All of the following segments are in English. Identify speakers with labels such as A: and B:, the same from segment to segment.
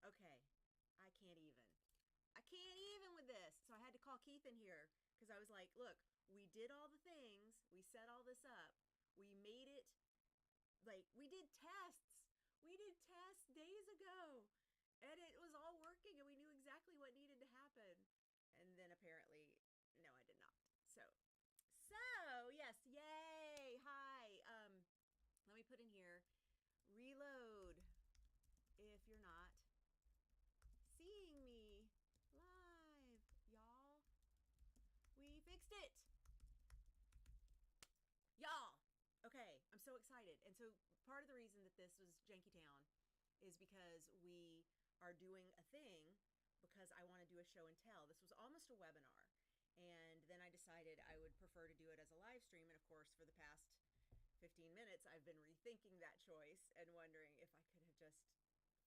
A: Okay, I can't even. I can't even with this. So I had to call Keith in here because I was like, look, we did all the things. We set all this up. We made it, like, we did tests. We did tests days ago. And it was all working and we knew exactly what needed to happen. And then apparently, no, I did not. So yes, yay. Hi. Let me put in here, reload if you're not seeing me live, y'all. We fixed it, y'all. Okay, I'm so excited. And so part of the reason that this was Janky Town is because we are doing a thing because I want to do a show and tell. This was almost a webinar. And then I decided I would prefer to do it as a live stream. And of course, for the past 15 minutes, I've been rethinking that choice and wondering if I could have just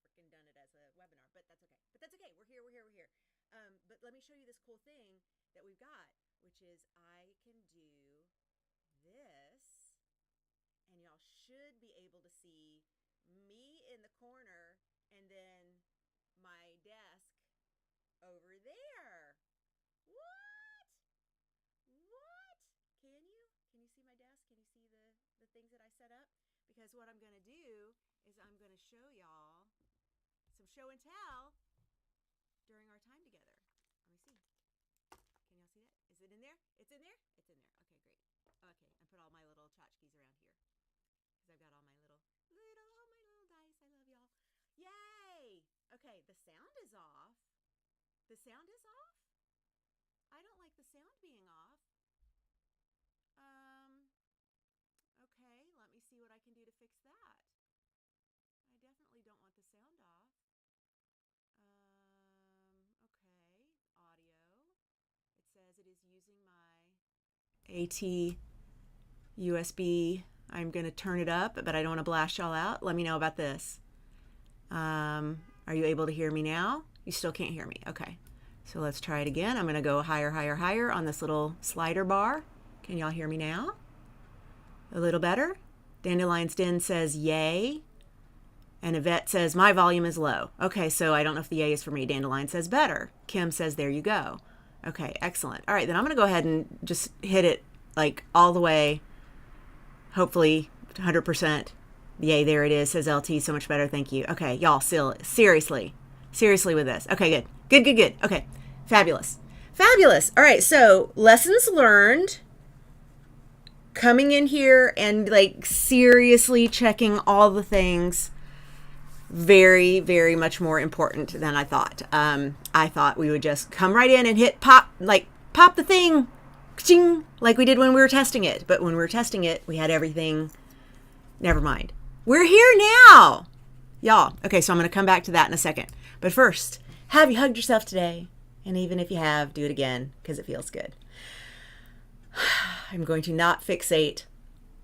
A: freaking done it as a webinar. But that's okay. But that's okay. We're here. We're here. We're here. But let me show you this cool thing that we've got, which is I can do this. And y'all should be able to see me in the corner and then my desk over there. What? What? Can you? Can you see my desk? Can you see the things that I set up? Because what I'm going to do is I'm going to show y'all some show and tell during our time together. Let me see. Can y'all see that? Is it in there? It's in there? It's in there. Okay, great. Okay, and put all my little tchotchkes around here. Because I've got all my little dice. I love y'all. Yay! Okay, the sound is off. The sound is off? I don't like the sound being off. Okay, let me see what I can do to fix that. I definitely don't want the sound off. Okay, audio. It says it is using my AT USB. I'm going to turn it up, but I don't want to blast y'all out. Let me know about this. Are you able to hear me now? You still can't hear me. Okay. So let's try it again. I'm going to go higher, higher, higher on this little slider bar. Can y'all hear me now? A little better? Dandelion's Den says yay. And Yvette says my volume is low. Okay, so I don't know if the yay is for me. Dandelion says better. Kim says there you go. Okay, excellent. All right, then I'm going to go ahead and just hit it like all the way. Hopefully 100%. Yay, there it is, says LT. So much better. Thank you. Okay, y'all, seriously with this. Okay, good. Okay, fabulous. All right, so lessons learned. Coming in here and like seriously checking all the things. Very, very much more important than I thought. I thought we would just come right in and hit pop the thing, ching, like we did when we were testing it. But when we were testing it, we had everything. Never mind. We're here now, y'all. Okay, so I'm going to come back to that in a second. But first, have you hugged yourself today? And even if you have, do it again because it feels good. I'm going to not fixate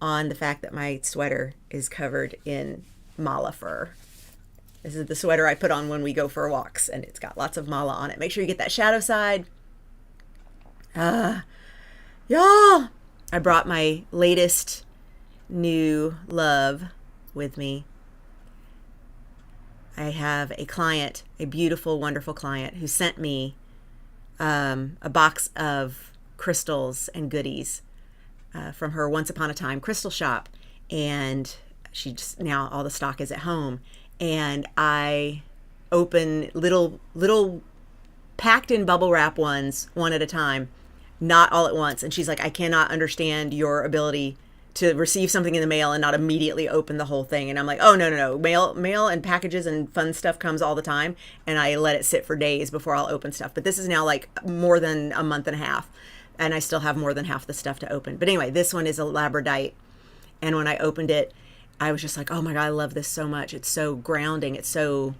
A: on the fact that my sweater is covered in mala fur. This is the sweater I put on when we go for walks, and it's got lots of mala on it. Make sure you get that shadow side. Y'all, I brought my latest new love with me. I have a client, a beautiful, wonderful client who sent me a box of crystals and goodies from her Once Upon a Time crystal shop. And she just, now all the stock is at home. And I open little packed in bubble wrap ones one at a time, not all at once. And she's like, I cannot understand your ability to receive something in the mail and not immediately open the whole thing. And I'm like, oh, no. Mail and packages and fun stuff comes all the time. And I let it sit for days before I'll open stuff. But this is now like more than a month and a half. And I still have more than half the stuff to open. But anyway, this one is a labradorite. And when I opened it, I was just like, oh my God, I love this so much. It's so grounding. It's so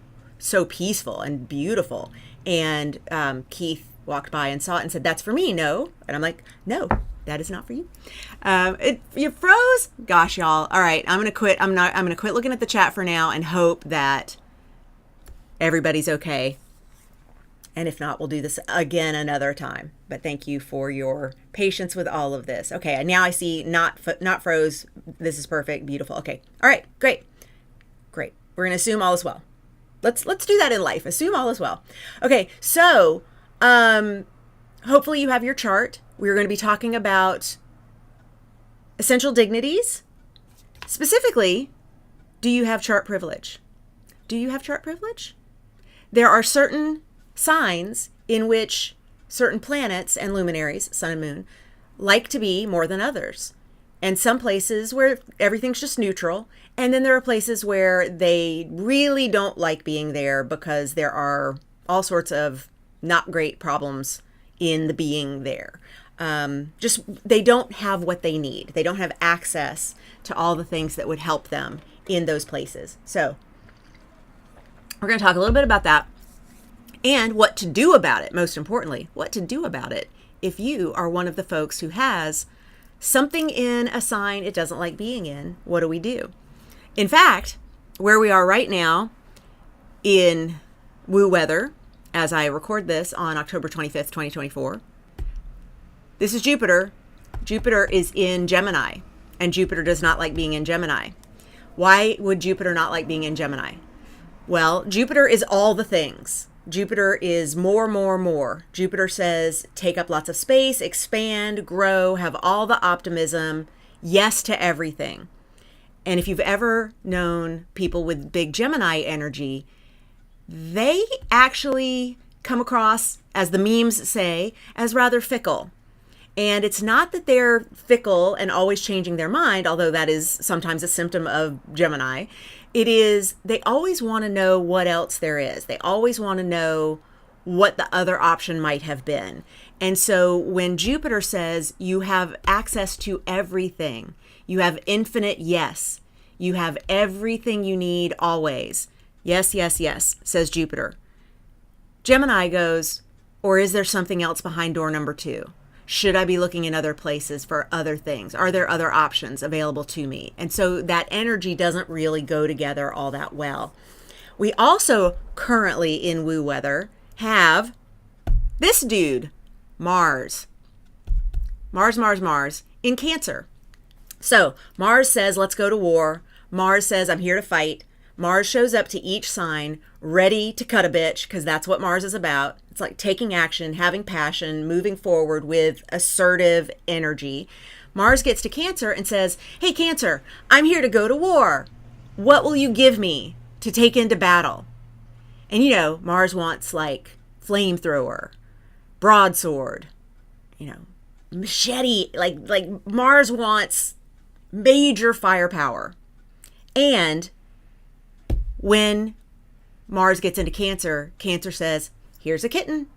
A: peaceful and beautiful. And Keith walked by and saw it and said, that's for me, no? And I'm like, no, that is not for you. You froze? Gosh, y'all. All right, I'm going to quit. I'm going to quit looking at the chat for now and hope that everybody's okay. And if not, we'll do this again another time. But thank you for your patience with all of this. Okay, now I see not froze. This is perfect, beautiful. Okay, all right, great. We're going to assume all is well. let's do that in life. Assume all is well. Okay, so hopefully you have your chart. We're going to be talking about essential dignities. Specifically, do you have chart privilege? Do you have chart privilege? There are certain signs in which certain planets and luminaries, sun and moon, like to be more than others. And some places where everything's just neutral. And then there are places where they really don't like being there because there are all sorts of not great problems in the being there. Just they don't have what they need. They don't have access to all the things that would help them in those places. So we're going to talk a little bit about that and what to do about it. Most importantly, what to do about it if you are one of the folks who has something in a sign it doesn't like being in. What do we do? In fact, where we are right now in woo weather, as I record this on October 25th, 2024, this is Jupiter. Jupiter is in Gemini, and Jupiter does not like being in Gemini. Why would Jupiter not like being in Gemini? Well, Jupiter is all the things. Jupiter is more. Jupiter says take up lots of space, expand, grow, have all the optimism, yes to everything. And if you've ever known people with big Gemini energy, they actually come across, as the memes say, as rather fickle. And it's not that they're fickle and always changing their mind, although that is sometimes a symptom of Gemini. It is, they always want to know what else there is. They always want to know what the other option might have been. And so when Jupiter says you have access to everything, you have infinite yes, you have everything you need always. Yes, says Jupiter. Gemini goes, or is there something else behind door number 2? Should I be looking in other places for other things? Are there other options available to me? And so that energy doesn't really go together all that well. We also currently in woo weather have this dude, Mars. Mars in Cancer. So Mars says, let's go to war. Mars says, I'm here to fight. Mars shows up to each sign ready to cut a bitch, because that's what Mars is about. It's like taking action, having passion, moving forward with assertive energy. Mars gets to Cancer and says, hey, Cancer, I'm here to go to war. What will you give me to take into battle? And, you know, Mars wants like flamethrower, broadsword, you know, machete. Like Mars wants major firepower. And when Mars gets into Cancer, Cancer says, here's a kitten.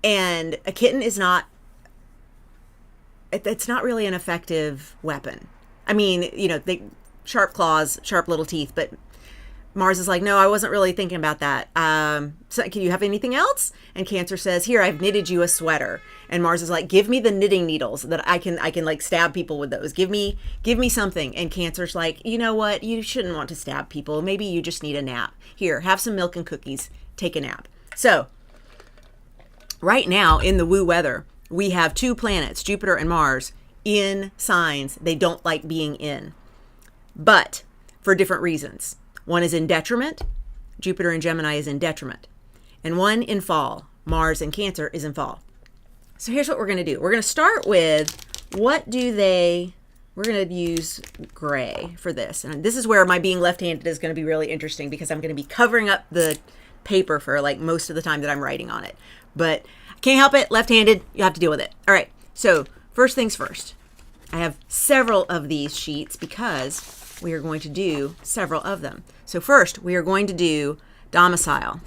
A: And a kitten is not, it's not really an effective weapon. I mean, you know, they sharp claws, sharp little teeth, but Mars is like, no, I wasn't really thinking about that. So can you have anything else? And Cancer says, here, I've knitted you a sweater. And Mars is like, give me the knitting needles that I can like stab people with those. Give me something. And Cancer's like, you know what? You shouldn't want to stab people. Maybe you just need a nap. Here, have some milk and cookies. Take a nap. So right now in the woo weather, we have 2 planets, Jupiter and Mars, in signs they don't like being in, but for different reasons. One is in detriment. Jupiter in Gemini is in detriment. And one in fall. Mars in Cancer is in fall. So here's what we're going to do. We're going to start with we're going to use gray for this. And this is where my being left-handed is going to be really interesting, because I'm going to be covering up the paper for like most of the time that I'm writing on it. But I can't help it. Left-handed, you have to deal with it. All right. So first things first. I have several of these sheets because we are going to do several of them. So first, we are going to do domicile.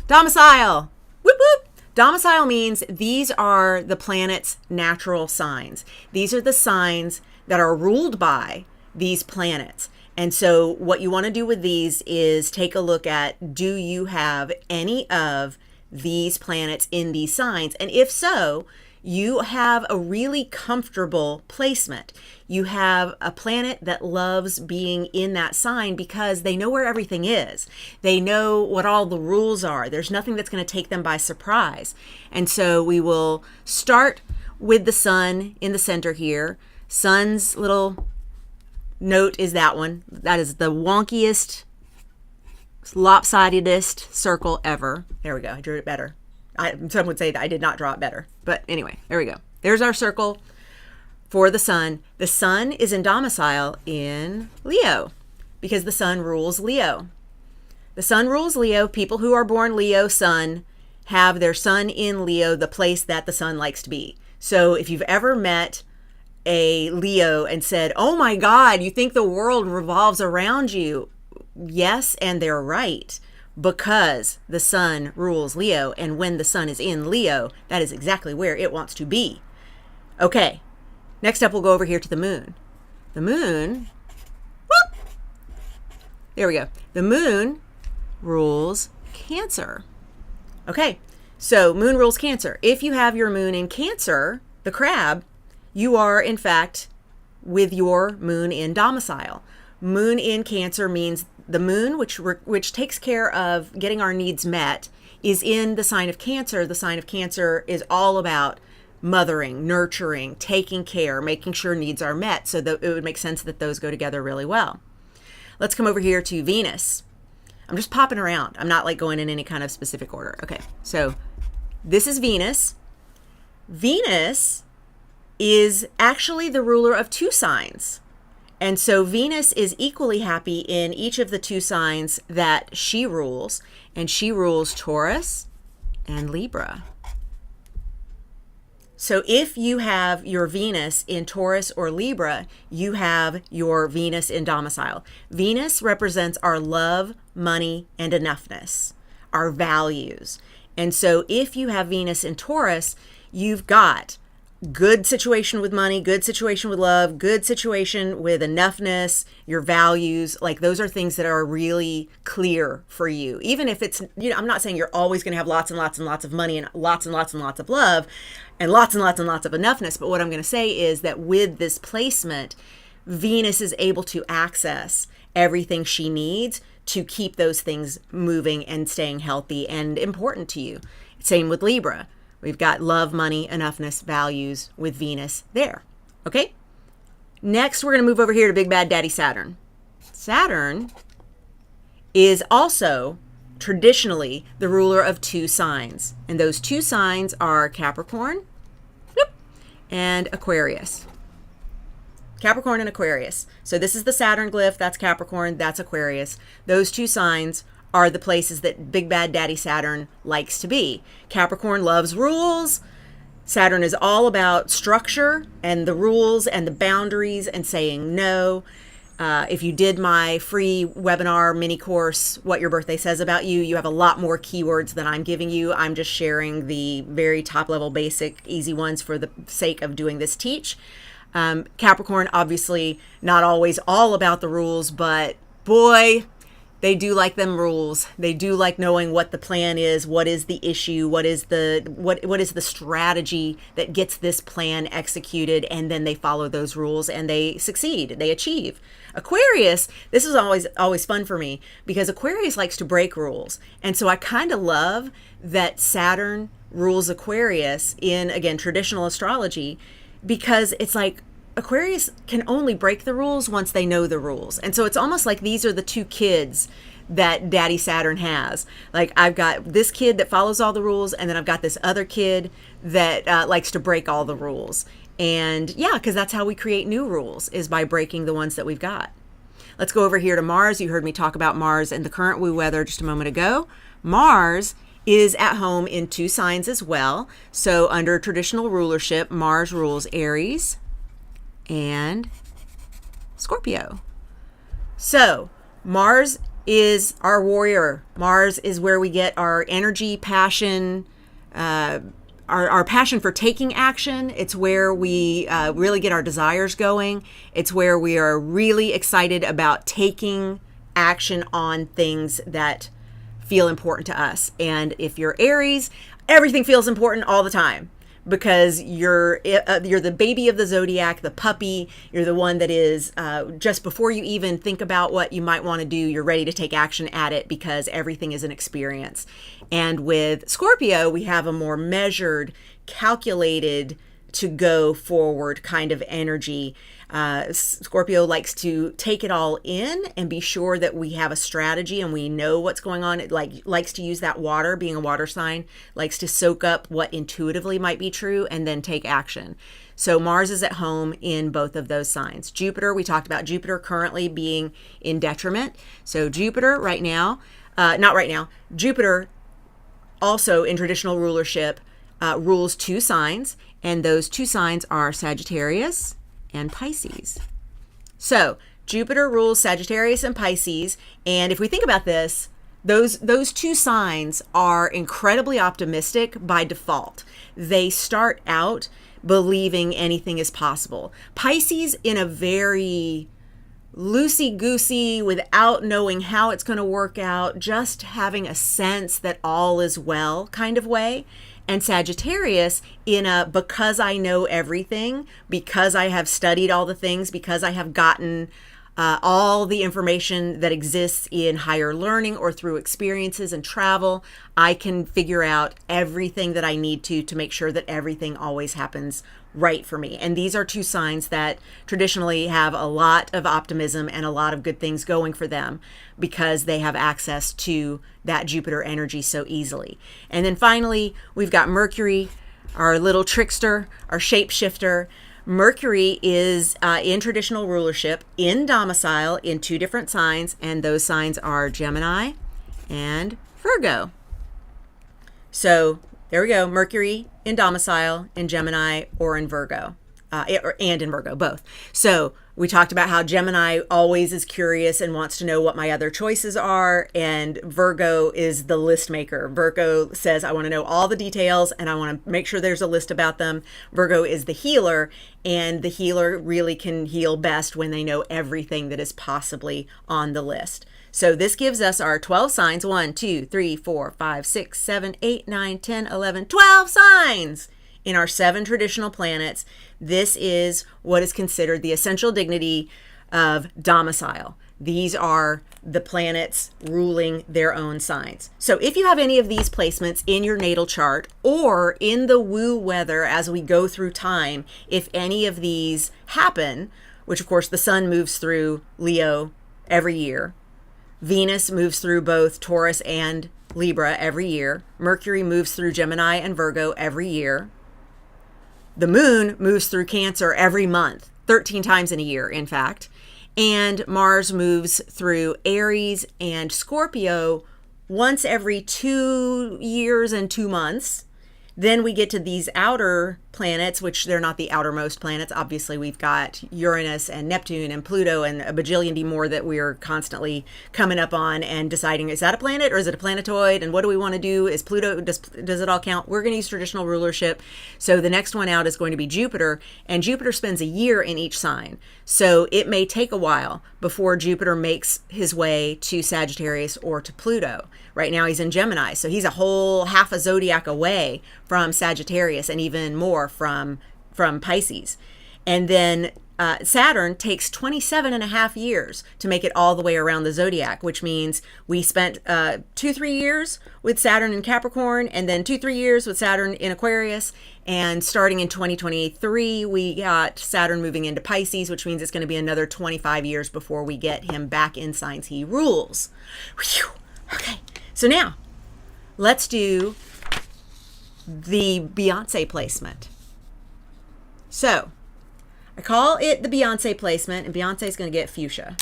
A: Domicile! Whoop, whoop! Domicile means these are the planet's natural signs. These are the signs that are ruled by these planets. And so what you want to do with these is take a look at, do you have any of these planets in these signs? And if so, you have a really comfortable placement. You have a planet that loves being in that sign because they know where everything is. They know what all the rules are. There's nothing that's going to take them by surprise. And so we will start with the sun in the center here. Sun's little note is that one. That is the wonkiest, lopsidedest circle ever. There we go. I drew it better. Some would say that I did not draw it better. But anyway, there we go. There's our circle for the sun. The sun is in domicile in Leo because the sun rules Leo. The sun rules Leo. People who are born Leo sun have their sun in Leo, the place that the sun likes to be. So if you've ever met a Leo and said, oh my God, you think the world revolves around you? Yes, and they're right, because the sun rules Leo. And when the sun is in Leo, that is exactly where it wants to be. Okay, next up, we'll go over here to the moon. The moon, whoop, there we go. The moon rules Cancer. Okay, so moon rules Cancer. If you have your moon in Cancer, the crab, you are in fact with your moon in domicile. Moon in Cancer means the moon, which takes care of getting our needs met, is in the sign of Cancer. The sign of Cancer is all about mothering, nurturing, taking care, making sure needs are met. So that it would make sense that those go together really well. Let's come over here to Venus. I'm just popping around. I'm not like going in any kind of specific order. Okay, so this is Venus. Venus is actually the ruler of two signs. And so Venus is equally happy in each of the two signs that she rules. And she rules Taurus and Libra. So if you have your Venus in Taurus or Libra, you have your Venus in domicile. Venus represents our love, money, and enoughness, our values. And so if you have Venus in Taurus, you've got good situation with money, good situation with love, good situation with enoughness, your values. Like those are things that are really clear for you. Even if it's, I'm not saying you're always going to have lots and lots and lots of money and lots of love and lots and lots of enoughness. But what I'm going to say is that with this placement, Venus is able to access everything she needs to keep those things moving and staying healthy and important to you. Same with Libra. We've got love, money, enoughness, values with Venus there. Okay? Next, we're going to move over here to Big Bad Daddy Saturn. Saturn is also traditionally the ruler of two signs. And those two signs are Capricorn and Aquarius. Capricorn and Aquarius. So this is the Saturn glyph. That's Capricorn. That's Aquarius. Those two signs are the places that Big Bad Daddy Saturn likes to be. Capricorn loves rules. Saturn is all about structure and the rules and the boundaries and saying no. If you did my free webinar mini course, What Your Birthday Says About You, you have a lot more keywords than I'm giving you. I'm just sharing the very top level, basic, easy ones for the sake of doing this teach. Capricorn, obviously not always all about the rules, but boy, they do like them rules. They do like knowing what the plan is, what is the issue, what is the strategy that gets this plan executed, and then they follow those rules and they succeed, they achieve. Aquarius, this is always fun for me because Aquarius likes to break rules. And so I kind of love that Saturn rules Aquarius in, again, traditional astrology, because it's like Aquarius can only break the rules once they know the rules. And so it's almost like these are the two kids that Daddy Saturn has. Like I've got this kid that follows all the rules, and then I've got this other kid that likes to break all the rules. And yeah, because that's how we create new rules, is by breaking the ones that we've got. Let's go over here to Mars. You heard me talk about Mars and the current woo weather just a moment ago. Mars is at home in two signs as well. So under traditional rulership, Mars rules Aries and Scorpio. So Mars is our warrior. Mars is where we get our energy, passion, our passion for taking action. It's where we really get our desires going. It's where we are really excited about taking action on things that feel important to us. And if you're Aries, everything feels important all the time, because you're the baby of the zodiac, the puppy. You're the one that is just before you even think about what you might want to do, you're ready to take action at it because everything is an experience. And with Scorpio, we have a more measured, calculated, to go forward kind of energy. Scorpio likes to take it all in and be sure that we have a strategy and we know what's going on. It likes to use that water, being a water sign, likes to soak up what intuitively might be true and then take action. So Mars is at home in both of those signs. Jupiter, we talked about Jupiter currently being in detriment. So Jupiter right now, not right now, Jupiter also in traditional rulership rules two signs, and those two signs are Sagittarius and Pisces. So Jupiter rules Sagittarius and Pisces, and if we think about this, those two signs are incredibly optimistic by default. They start out believing anything is possible. Pisces, in a very loosey-goosey, without knowing how it's going to work out, just having a sense that all is well kind of way. And Sagittarius in a because I know everything, because I have studied all the things, because I have gotten all the information that exists in higher learning or through experiences and travel, I can figure out everything that I need to make sure that everything always happens right for me. And these are two signs that traditionally have a lot of optimism and a lot of good things going for them because they have access to that Jupiter energy so easily. And then finally, we've got Mercury, our little trickster, our shapeshifter. Mercury is in traditional rulership, in domicile, in two different signs, and those signs are Gemini and Virgo. So there we go, Mercury in domicile, in Gemini, or in Virgo, and in Virgo, both. So we talked about how Gemini always is curious and wants to know what my other choices are, and Virgo is the list maker. Virgo says, I want to know all the details, and I want to make sure there's a list about them. Virgo is the healer, and the healer really can heal best when they know everything that is possibly on the list. So this gives us our 12 signs, 1, 2, 3, 4, 5, 6, 7, 8, 9, 10, 11, 12 signs in our 7 traditional planets. This is what is considered the essential dignity of domicile. These are the planets ruling their own signs. So if you have any of these placements in your natal chart or in the woo weather as we go through time, if any of these happen, which of course the sun moves through Leo every year, Venus moves through both Taurus and Libra every year, Mercury moves through Gemini and Virgo every year, the moon moves through Cancer every month, 13 times in a year, in fact. And Mars moves through Aries and Scorpio once every 2 years and 2 months. Then we get to these outer planets, which they're not the outermost planets. Obviously, we've got Uranus and Neptune and Pluto and a bajillion more that we're constantly coming up on and deciding, is that a planet or is it a planetoid? And what do we want to do? Is Pluto, does it all count? We're going to use traditional rulership. So the next one out is going to be Jupiter, and Jupiter spends a year in each sign. So it may take a while before Jupiter makes his way to Sagittarius or to Pluto. Right now he's in Gemini, so he's a whole half a zodiac away from Sagittarius and even more from Pisces. And then Saturn takes 27 and a half years to make it all the way around the zodiac, which means we spent 2-3 years with Saturn in Capricorn, and then 2-3 years with Saturn in Aquarius. And starting in 2023, we got Saturn moving into Pisces, which means it's going to be another 25 years before we get him back in signs he rules. Whew. Okay, so now let's do the Beyoncé placement. So I call it the Beyoncé placement, and Beyoncé is going to get fuchsia.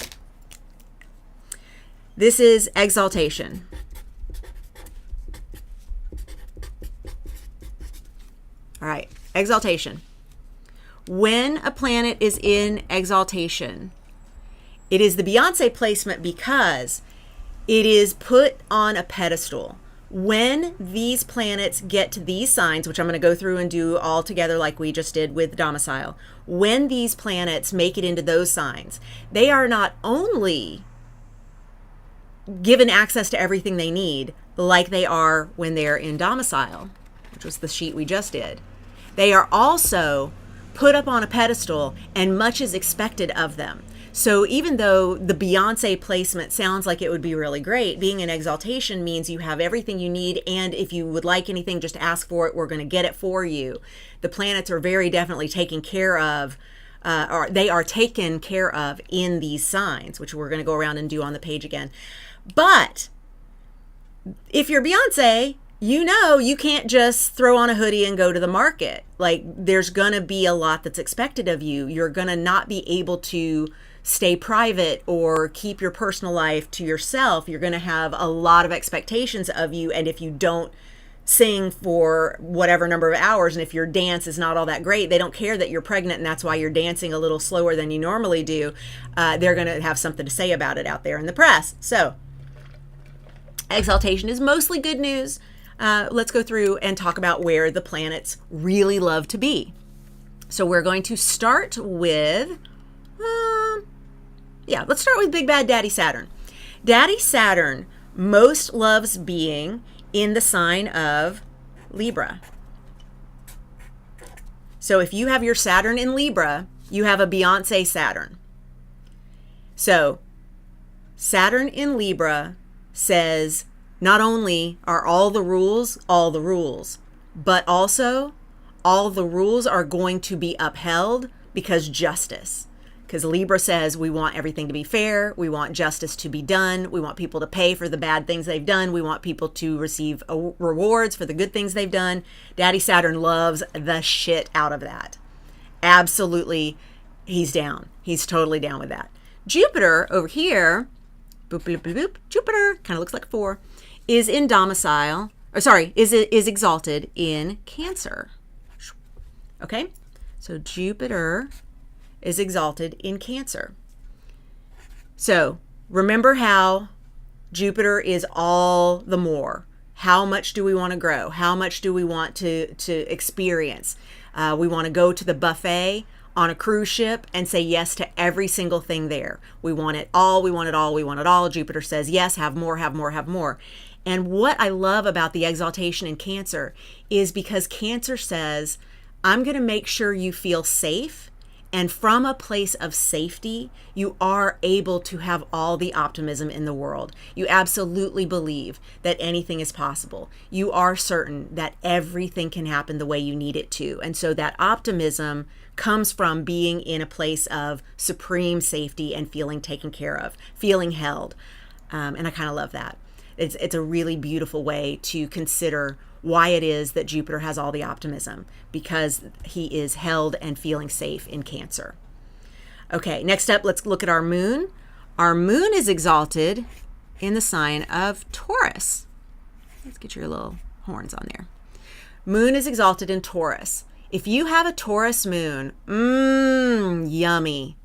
A: This is exaltation. All right, exaltation. When a planet is in exaltation, it is the Beyoncé placement because it is put on a pedestal. When these planets get to these signs, which I'm going to go through and do all together like we just did with domicile, when these planets make it into those signs, they are not only given access to everything they need like they are when they're in domicile, which was the sheet we just did. They are also put up on a pedestal, and much is expected of them. So even though the Beyoncé placement sounds like it would be really great, being in exaltation means you have everything you need, and if you would like anything, just ask for it. We're going to get it for you. The planets are very definitely taking care of or they are taken care of in these signs, which we're going to go around and do on the page again. But if you're Beyoncé, you know you can't just throw on a hoodie and go to the market. Like, there's going to be a lot that's expected of you. You're going to not be able to stay private or keep your personal life to yourself. You're going to have a lot of expectations of you. And if you don't sing for whatever number of hours, and if your dance is not all that great, they don't care that you're pregnant and that's why you're dancing a little slower than you normally do. They're going to have something to say about it out there in the press. So exaltation is mostly good news. Let's go through and talk about where the planets really love to be. So we're going to start with, let's start with Big Bad Daddy Saturn. Daddy Saturn most loves being in the sign of Libra. So if you have your Saturn in Libra, you have a Beyoncé Saturn. So Saturn in Libra says not only are all the rules, but also all the rules are going to be upheld because justice. Because Libra says we want everything to be fair. We want justice to be done. We want people to pay for the bad things they've done. We want people to receive rewards for the good things they've done. Daddy Saturn loves the shit out of that. Absolutely, he's down. He's totally down with that. Jupiter over here, boop, boop, boop, boop, Jupiter, kind of looks like 4, is in domicile, is exalted in Cancer. Okay, so Jupiter is exalted in Cancer. So remember how Jupiter is all the more. How much do we want to grow? How much do we want to experience? We want to go to the buffet on a cruise ship and say yes to every single thing there. We want it all, we want it all, we want it all. Jupiter says yes, have more, have more, have more. And what I love about the exaltation in Cancer is because Cancer says, I'm going to make sure you feel safe. And from a place of safety, you are able to have all the optimism in the world. You absolutely believe that anything is possible. You are certain that everything can happen the way you need it to. And so that optimism comes from being in a place of supreme safety and feeling taken care of, feeling held. And I kind of love that. It's a really beautiful way to consider why it is that Jupiter has all the optimism, because he is held and feeling safe in Cancer. Okay, next up, let's look at our moon. Our moon is exalted in the sign of Taurus. Let's get your little horns on there. Moon is exalted in Taurus. If you have a Taurus moon, yummy.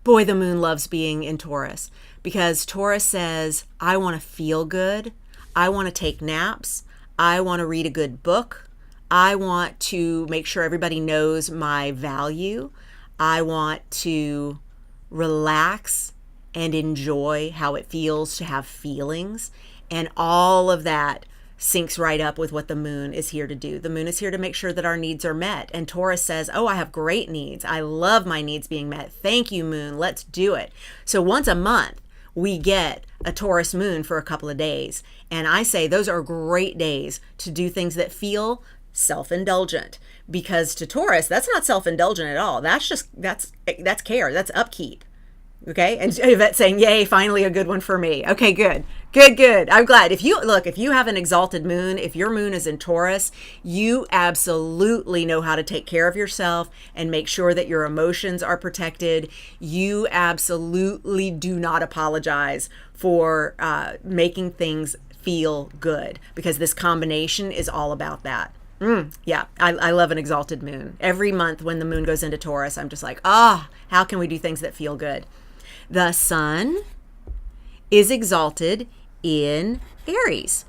A: Boy, the moon loves being in Taurus, because Taurus says, I want to feel good. I want to take naps. I want to read a good book. I want to make sure everybody knows my value. I want to relax and enjoy how it feels to have feelings. And all of that syncs right up with what the moon is here to do. The moon is here to make sure that our needs are met. And Taurus says, oh, I have great needs. I love my needs being met. Thank you, moon. Let's do it. So once a month, we get a Taurus moon for a couple of days. And I say those are great days to do things that feel self-indulgent, because to Taurus, that's not self-indulgent at all. That's care. That's upkeep. Okay. And Yvette's saying, yay, finally a good one for me. Okay, good. I'm glad. If you have an exalted moon, if your moon is in Taurus, you absolutely know how to take care of yourself and make sure that your emotions are protected. You absolutely do not apologize for making things feel good, because this combination is all about that. I love an exalted moon. Every month when the moon goes into Taurus, I'm just like, how can we do things that feel good? The sun is exalted in Aries.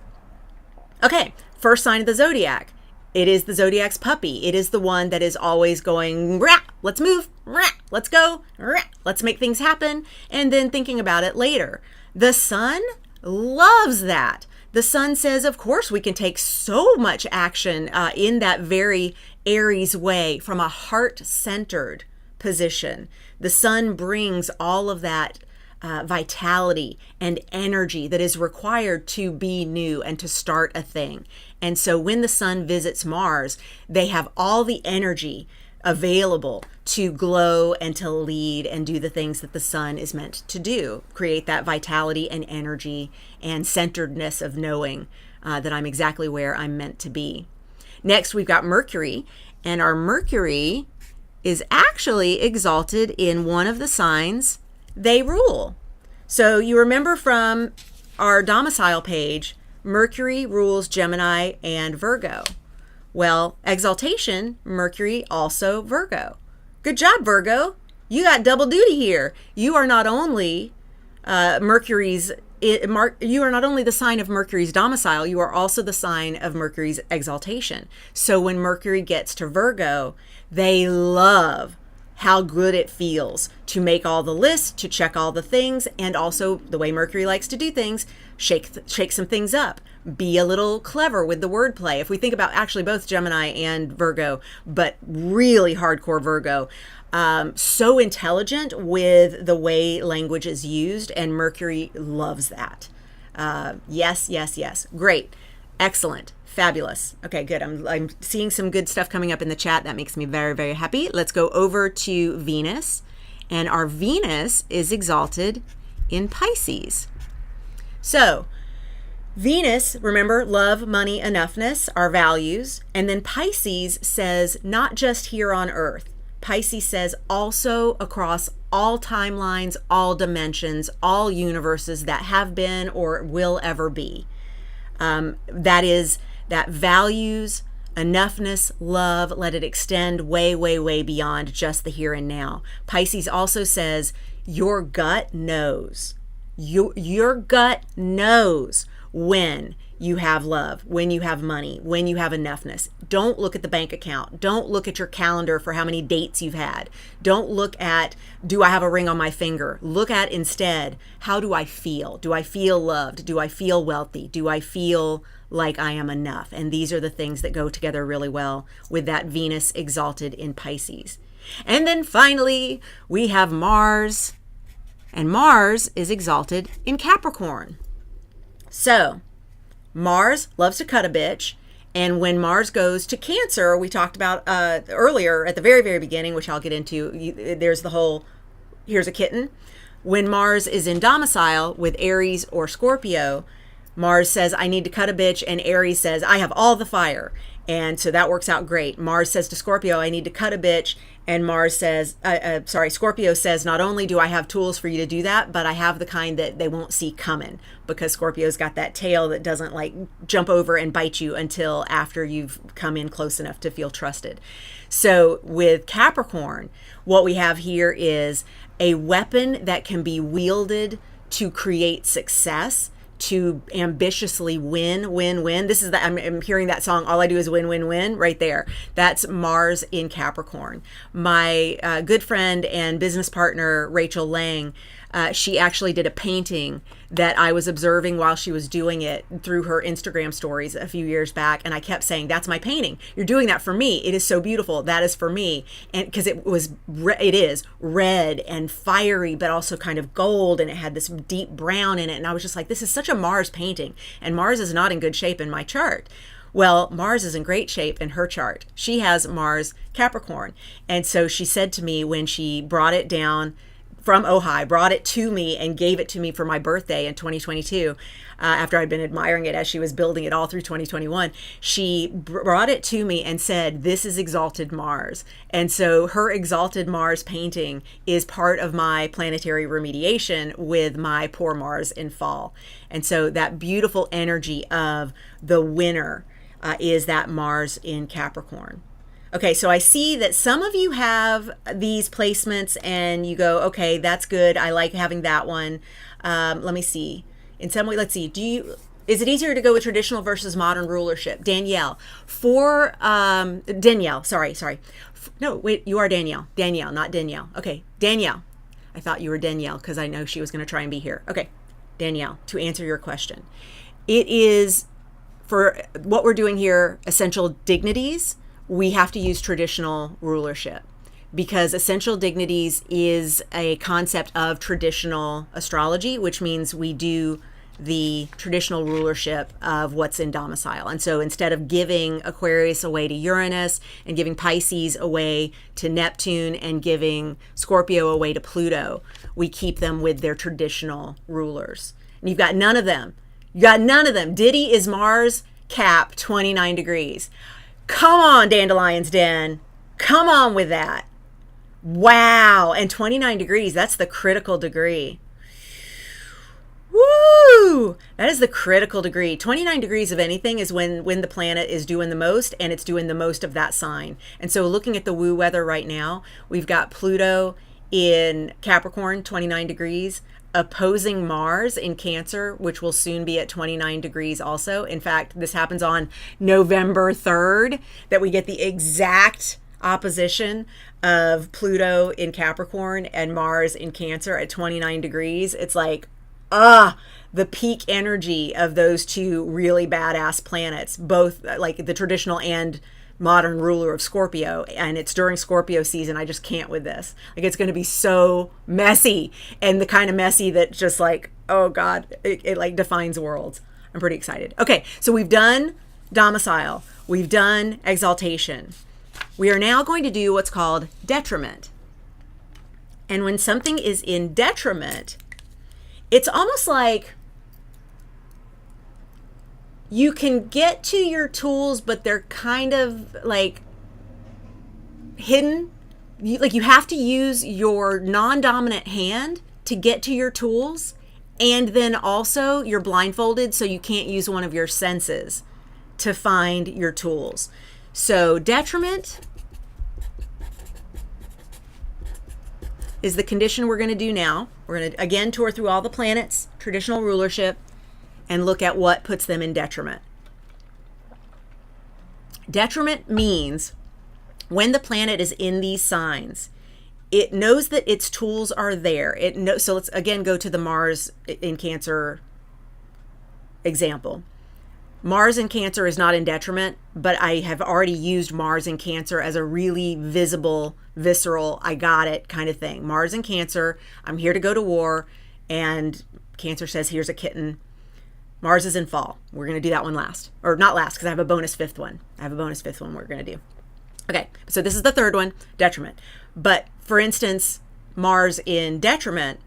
A: Okay, first sign of the zodiac. It is the zodiac's puppy. It is the one that is always going, rah, let's move, rah, let's go, rah, let's make things happen, and then thinking about it later. The sun loves that. The sun says, of course, we can take so much action in that very Aries way, from a heart-centered position. The sun brings all of that vitality and energy that is required to be new and to start a thing. And so when the sun visits Mars, they have all the energy available to glow and to lead and do the things that the sun is meant to do, create that vitality and energy and centeredness of knowing that I'm exactly where I'm meant to be. Next, we've got Mercury, and our Mercury is actually exalted in one of the signs they rule. So you remember from our domicile page, Mercury rules Gemini and Virgo. Well, exaltation, Mercury also Virgo. Good job, Virgo. You got double duty here. You are not only you are not only the sign of Mercury's domicile, you are also the sign of Mercury's exaltation. So when Mercury gets to Virgo, they love how good it feels to make all the lists, to check all the things, and also the way Mercury likes to do things, shake some things up, be a little clever with the wordplay. If we think about actually both Gemini and Virgo, but really hardcore Virgo, so intelligent with the way language is used, and Mercury loves that. Yes. Great. Excellent. Fabulous. Okay, good. I'm seeing some good stuff coming up in the chat. That makes me very, very happy. Let's go over to Venus. And our Venus is exalted in Pisces. So Venus, remember, love, money, enoughness, our values. And then Pisces says not just here on Earth. Pisces says also across all timelines, all dimensions, all universes that have been or will ever be. That is that values, enoughness, love, let it extend way, way, way beyond just the here and now. Pisces also says your gut knows. Your gut knows when you have love, when you have money, when you have enoughness. Don't look at the bank account. Don't look at your calendar for how many dates you've had. Don't look at, do I have a ring on my finger? Look at instead, how do I feel? Do I feel loved? Do I feel wealthy? Do I feel like I am enough? And these are the things that go together really well with that Venus exalted in Pisces. And then finally, we have Mars, and Mars is exalted in Capricorn. So Mars loves to cut a bitch. And when Mars goes to Cancer, we talked about earlier at the very, very beginning, which I'll get into, there's the whole, here's a kitten. When Mars is in domicile with Aries or Scorpio, Mars says, I need to cut a bitch. And Aries says, I have all the fire. And so that works out great. Mars says to Scorpio, I need to cut a bitch. And Mars says, Scorpio says, not only do I have tools for you to do that, but I have the kind that they won't see coming, because Scorpio's got that tail that doesn't like jump over and bite you until after you've come in close enough to feel trusted. So with Capricorn, what we have here is a weapon that can be wielded to create success, to ambitiously win. This is I'm hearing that song, All I Do Is Win, right there. That's Mars in Capricorn. My good friend and business partner, Rachel Lang, she actually did a painting that I was observing while she was doing it through her Instagram stories a few years back. And I kept saying, that's my painting. You're doing that for me. It is so beautiful. That is for me. And because it is red and fiery, but also kind of gold. And it had this deep brown in it. And I was just like, this is such a Mars painting. And Mars is not in good shape in my chart. Well, Mars is in great shape in her chart. She has Mars Capricorn. And so she said to me when she brought it down from Ojai, brought it to me and gave it to me for my birthday in 2022, after I'd been admiring it as she was building it all through 2021, she brought it to me and said, this is exalted Mars. And so her exalted Mars painting is part of my planetary remediation with my poor Mars in fall. And so that beautiful energy of the winner is that Mars in Capricorn. Okay, so I see that some of you have these placements and you go, okay, that's good. I like having that one. Let me see. In some way, let's see. Is it easier to go with traditional versus modern rulership? Danielle. Danielle, sorry. No, wait, you are Danielle. Danielle, not Danielle. Okay, Danielle. I thought you were Danielle because I know she was going to try and be here. Okay, Danielle, to answer your question. It is, for what we're doing here, essential dignities, we have to use traditional rulership, because essential dignities is a concept of traditional astrology, which means we do the traditional rulership of what's in domicile. And so instead of giving Aquarius away to Uranus and giving Pisces away to Neptune and giving Scorpio away to Pluto, we keep them with their traditional rulers. And you've got none of them. You got none of them. Diddy is Mars, Cap, 29 degrees. Come on, Dandelion's Den. Come on with that. Wow. And 29 degrees, that's the critical degree. Woo! That is the critical degree. 29 degrees of anything is when the planet is doing the most, and it's doing the most of that sign. And so looking at the woo weather right now, we've got Pluto in Capricorn, 29 degrees, opposing Mars in Cancer, which will soon be at 29 degrees also. In fact, this happens on November 3rd, that we get the exact opposition of Pluto in Capricorn and Mars in Cancer at 29 degrees. It's like, the peak energy of those two really badass planets, both like the traditional and modern ruler of Scorpio. And it's during Scorpio season. I just can't with this. Like, it's going to be so messy, and the kind of messy that just like, oh God, it like defines worlds. I'm pretty excited. Okay. So we've done domicile. We've done exaltation. We are now going to do what's called detriment. And when something is in detriment, it's almost like you can get to your tools, but they're kind of like hidden. You have to use your non-dominant hand to get to your tools. And then also you're blindfolded, so you can't use one of your senses to find your tools. So detriment is the condition we're going to do now. We're going to, again, tour through all the planets, traditional rulership, and look at what puts them in detriment. Detriment means when the planet is in these signs, it knows that its tools are there. So let's, again, go to the Mars in Cancer example. Mars in Cancer is not in detriment, but I have already used Mars in Cancer as a really visible, visceral, I got it kind of thing. Mars in Cancer, I'm here to go to war, and Cancer says, here's a kitten. Mars is in fall. We're going to do that one last. Or not last, because I have a bonus fifth one. we're going to do. Okay, so this is the third one, detriment. But for instance, Mars in detriment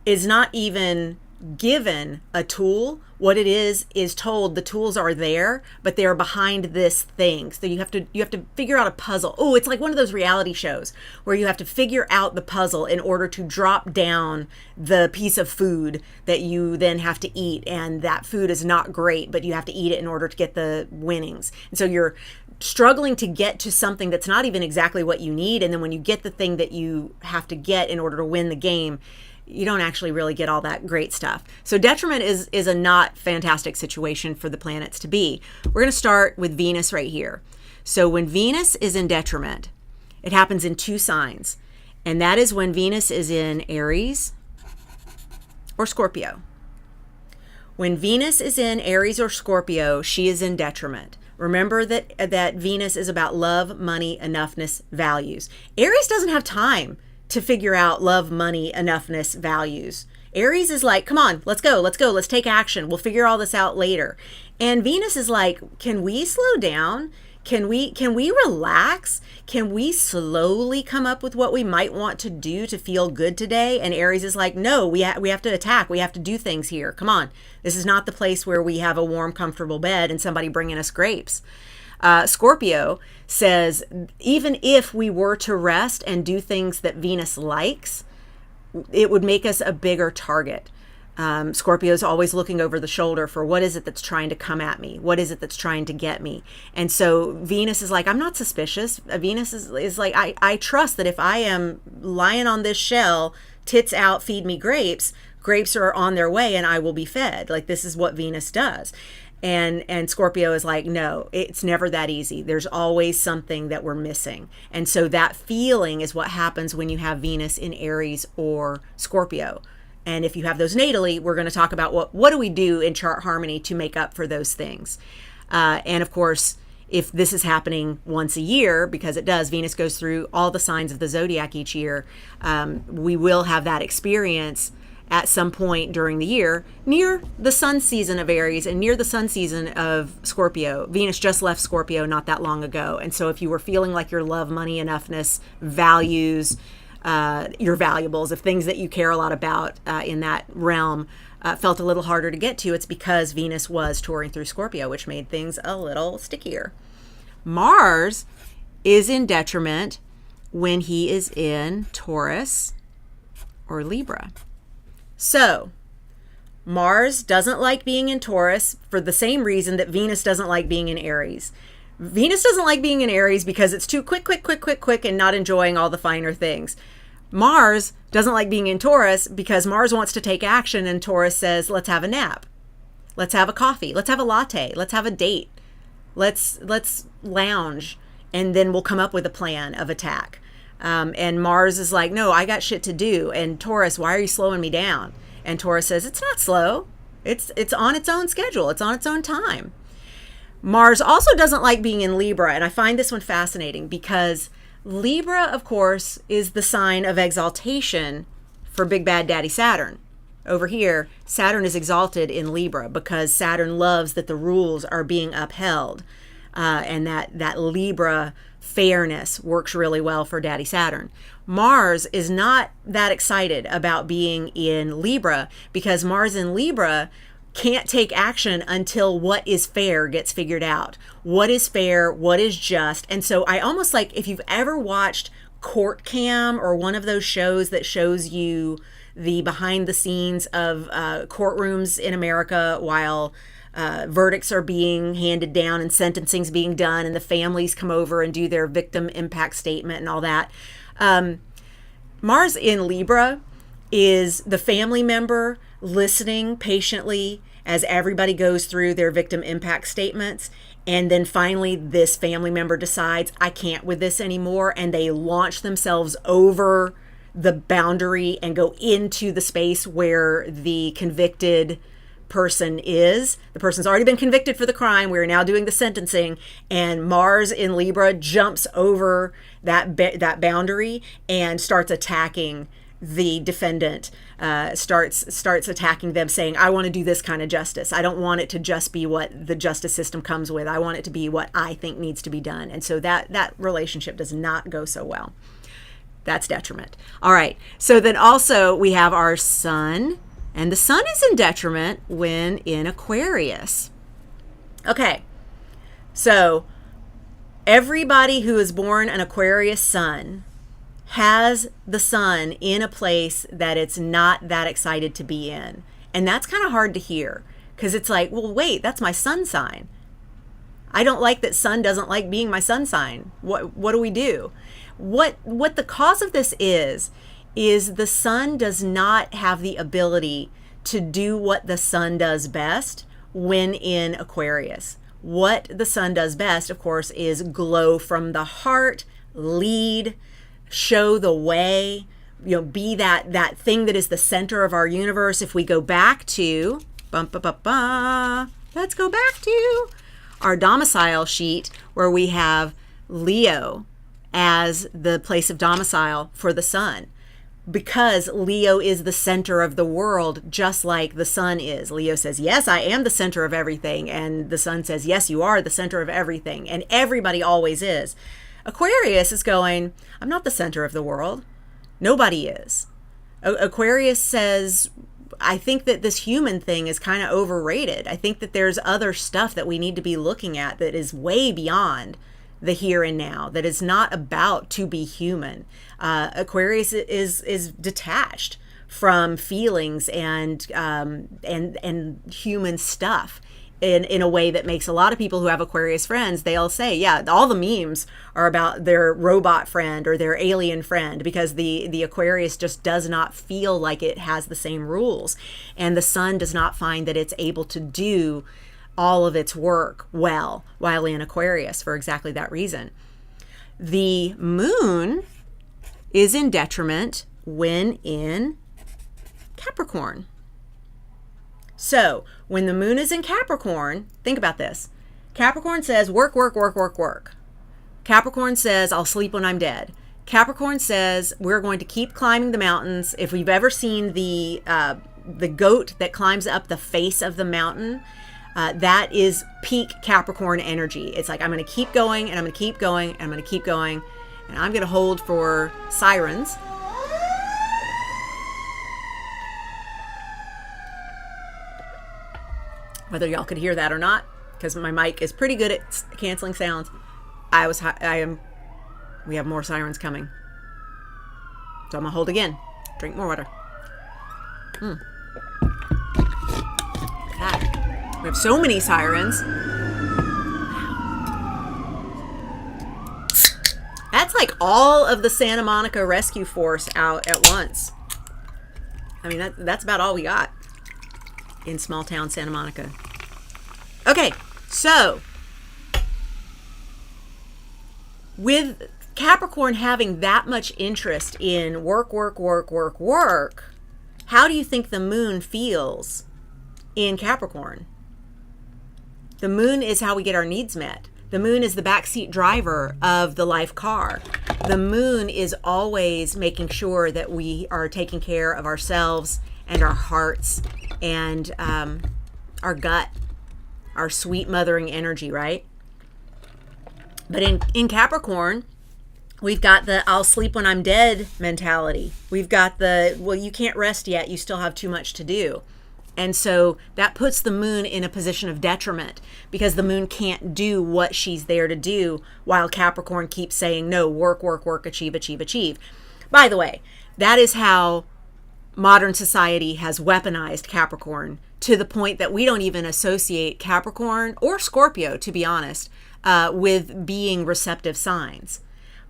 A: is not even given a tool. What it is told the tools are there, but they are behind this thing. So you have to figure out a puzzle. Oh, it's like one of those reality shows where you have to figure out the puzzle in order to drop down the piece of food that you then have to eat. And that food is not great, but you have to eat it in order to get the winnings. And so you're struggling to get to something that's not even exactly what you need. And then when you get the thing that you have to get in order to win the game, you don't actually really get all that great stuff. So detriment is a not fantastic situation for the planets to be. We're going to start with Venus right here. So when Venus is in detriment, it happens in two signs. And that is when Venus is in Aries or Scorpio. When Venus is in Aries or Scorpio, she is in detriment. Remember that Venus is about love, money, enoughness, values. Aries doesn't have time to figure out love, money, enoughness, values. Aries is like, come on, let's go, let's take action. We'll figure all this out later. And Venus is like, can we slow down? Can we relax? Can we slowly come up with what we might want to do to feel good today? And Aries is like, no, we have to attack. We have to do things here. Come on. This is not the place where we have a warm, comfortable bed and somebody bringing us grapes. Scorpio says, even if we were to rest and do things that Venus likes, it would make us a bigger target. Scorpio is always looking over the shoulder for what is it that's trying to come at me? What is it that's trying to get me? And so Venus is like, I'm not suspicious. Venus is like, I trust that if I am lying on this shell, tits out, feed me grapes, grapes are on their way and I will be fed. Like, this is what Venus does. And Scorpio is like, no, it's never that easy. There's always something that we're missing. And so that feeling is what happens when you have Venus in Aries or Scorpio. And if you have those natally, we're going to talk about what do we do in chart harmony to make up for those things. And of course, if this is happening once a year, because it does, Venus goes through all the signs of the zodiac each year, we will have that experience. at some point during the year near the sun season of Aries and near the sun season of Scorpio. Venus just left Scorpio not that long ago. And so if you were feeling like your love, money, enoughness, values, your valuables, of things that you care a lot about in that realm, felt a little harder to get to, it's because Venus was touring through Scorpio, which made things a little stickier. Mars is in detriment when he is in Taurus or Libra. So Mars doesn't like being in Taurus for the same reason that Venus doesn't like being in Aries. Venus doesn't like being in Aries because it's too quick, and not enjoying all the finer things. Mars doesn't like being in Taurus because Mars wants to take action, and Taurus says, let's have a nap. Let's have a coffee. Let's have a latte. Let's have a date. Let's lounge, and then we'll come up with a plan of attack. And Mars is like, no, I got shit to do. And Taurus, why are you slowing me down? And Taurus says, it's not slow. It's on its own schedule. It's on its own time. Mars also doesn't like being in Libra. And I find this one fascinating because Libra, of course, is the sign of exaltation for Big Bad Daddy Saturn. Over here, Saturn is exalted in Libra because Saturn loves that the rules are being upheld. And that Libra fairness works really well for Daddy Saturn. Mars is not that excited about being in Libra because Mars in Libra can't take action until what is fair gets figured out. What is fair? What is just? And so I almost like, if you've ever watched Court Cam or one of those shows that shows you the behind the scenes of courtrooms in America while verdicts are being handed down and sentencing's being done and the families come over and do their victim impact statement and all that. Mars in Libra is the family member listening patiently as everybody goes through their victim impact statements. And then finally, this family member decides, I can't with this anymore. And they launch themselves over the boundary and go into the space where the convicted person is. The person's already been convicted for the crime. We're now doing the sentencing, and Mars in Libra jumps over that boundary and starts attacking the defendant, starts attacking them, saying, I want to do this kind of justice. I don't want it to just be what the justice system comes with. I want it to be what I think needs to be done. And so that relationship does not go so well. That's detriment. All right. So then also we have our sun, and the sun is in detriment when in Aquarius. Okay. So everybody who is born an Aquarius sun has the sun in a place that it's not that excited to be in. And that's kind of hard to hear because it's like, well, wait, that's my sun sign. I don't like that sun doesn't like being my sun sign. What do we do? What the cause of this is the sun does not have the ability to do what the sun does best when in Aquarius. What the sun does best, of course, is glow from the heart, lead, show the way, be that thing that is the center of our universe. If we go back to, let's go back to our domicile sheet where we have Leo as the place of domicile for the sun. Because Leo is the center of the world, just like the sun is. Leo says, yes, I am the center of everything. And the sun says, yes, you are the center of everything. And everybody always is. Aquarius is going, I'm not the center of the world. Nobody is. Aquarius says, I think that this human thing is kind of overrated. I think that there's other stuff that we need to be looking at that is way beyond the here and now, that is not about to be human. Aquarius is detached from feelings and human stuff in a way that makes a lot of people who have Aquarius friends, they all say, yeah, all the memes are about their robot friend or their alien friend, because the Aquarius just does not feel like it has the same rules. And the sun does not find that it's able to do all of its work well while in Aquarius for exactly that reason. The moon is in detriment when in Capricorn. So when the moon is in Capricorn, think about this. Capricorn says work, work, work, work, work. Capricorn says I'll sleep when I'm dead. Capricorn says we're going to keep climbing the mountains. If we've ever seen the goat that climbs up the face of the mountain, that is peak Capricorn energy. It's like, I'm going to keep going, and I'm going to keep going, and I'm going to keep going, and I'm going to hold for sirens. Whether y'all could hear that or not, because my mic is pretty good at canceling sounds. We have more sirens coming. So I'm gonna hold again. Drink more water. God. We have so many sirens. That's like all of the Santa Monica Rescue Force out at once. I mean, that's about all we got in small town Santa Monica. Okay, so with Capricorn having that much interest in work, how do you think the moon feels in Capricorn? The moon is how we get our needs met. The moon is the backseat driver of the life car. The moon is always making sure that we are taking care of ourselves and our hearts and our gut, our sweet mothering energy, right? But in Capricorn, we've got the I'll sleep when I'm dead mentality. We've got the, well, you can't rest yet. You still have too much to do. And so that puts the moon in a position of detriment because the moon can't do what she's there to do while Capricorn keeps saying, no, work, achieve. By the way, that is how modern society has weaponized Capricorn to the point that we don't even associate Capricorn or Scorpio, to be honest, with being receptive signs.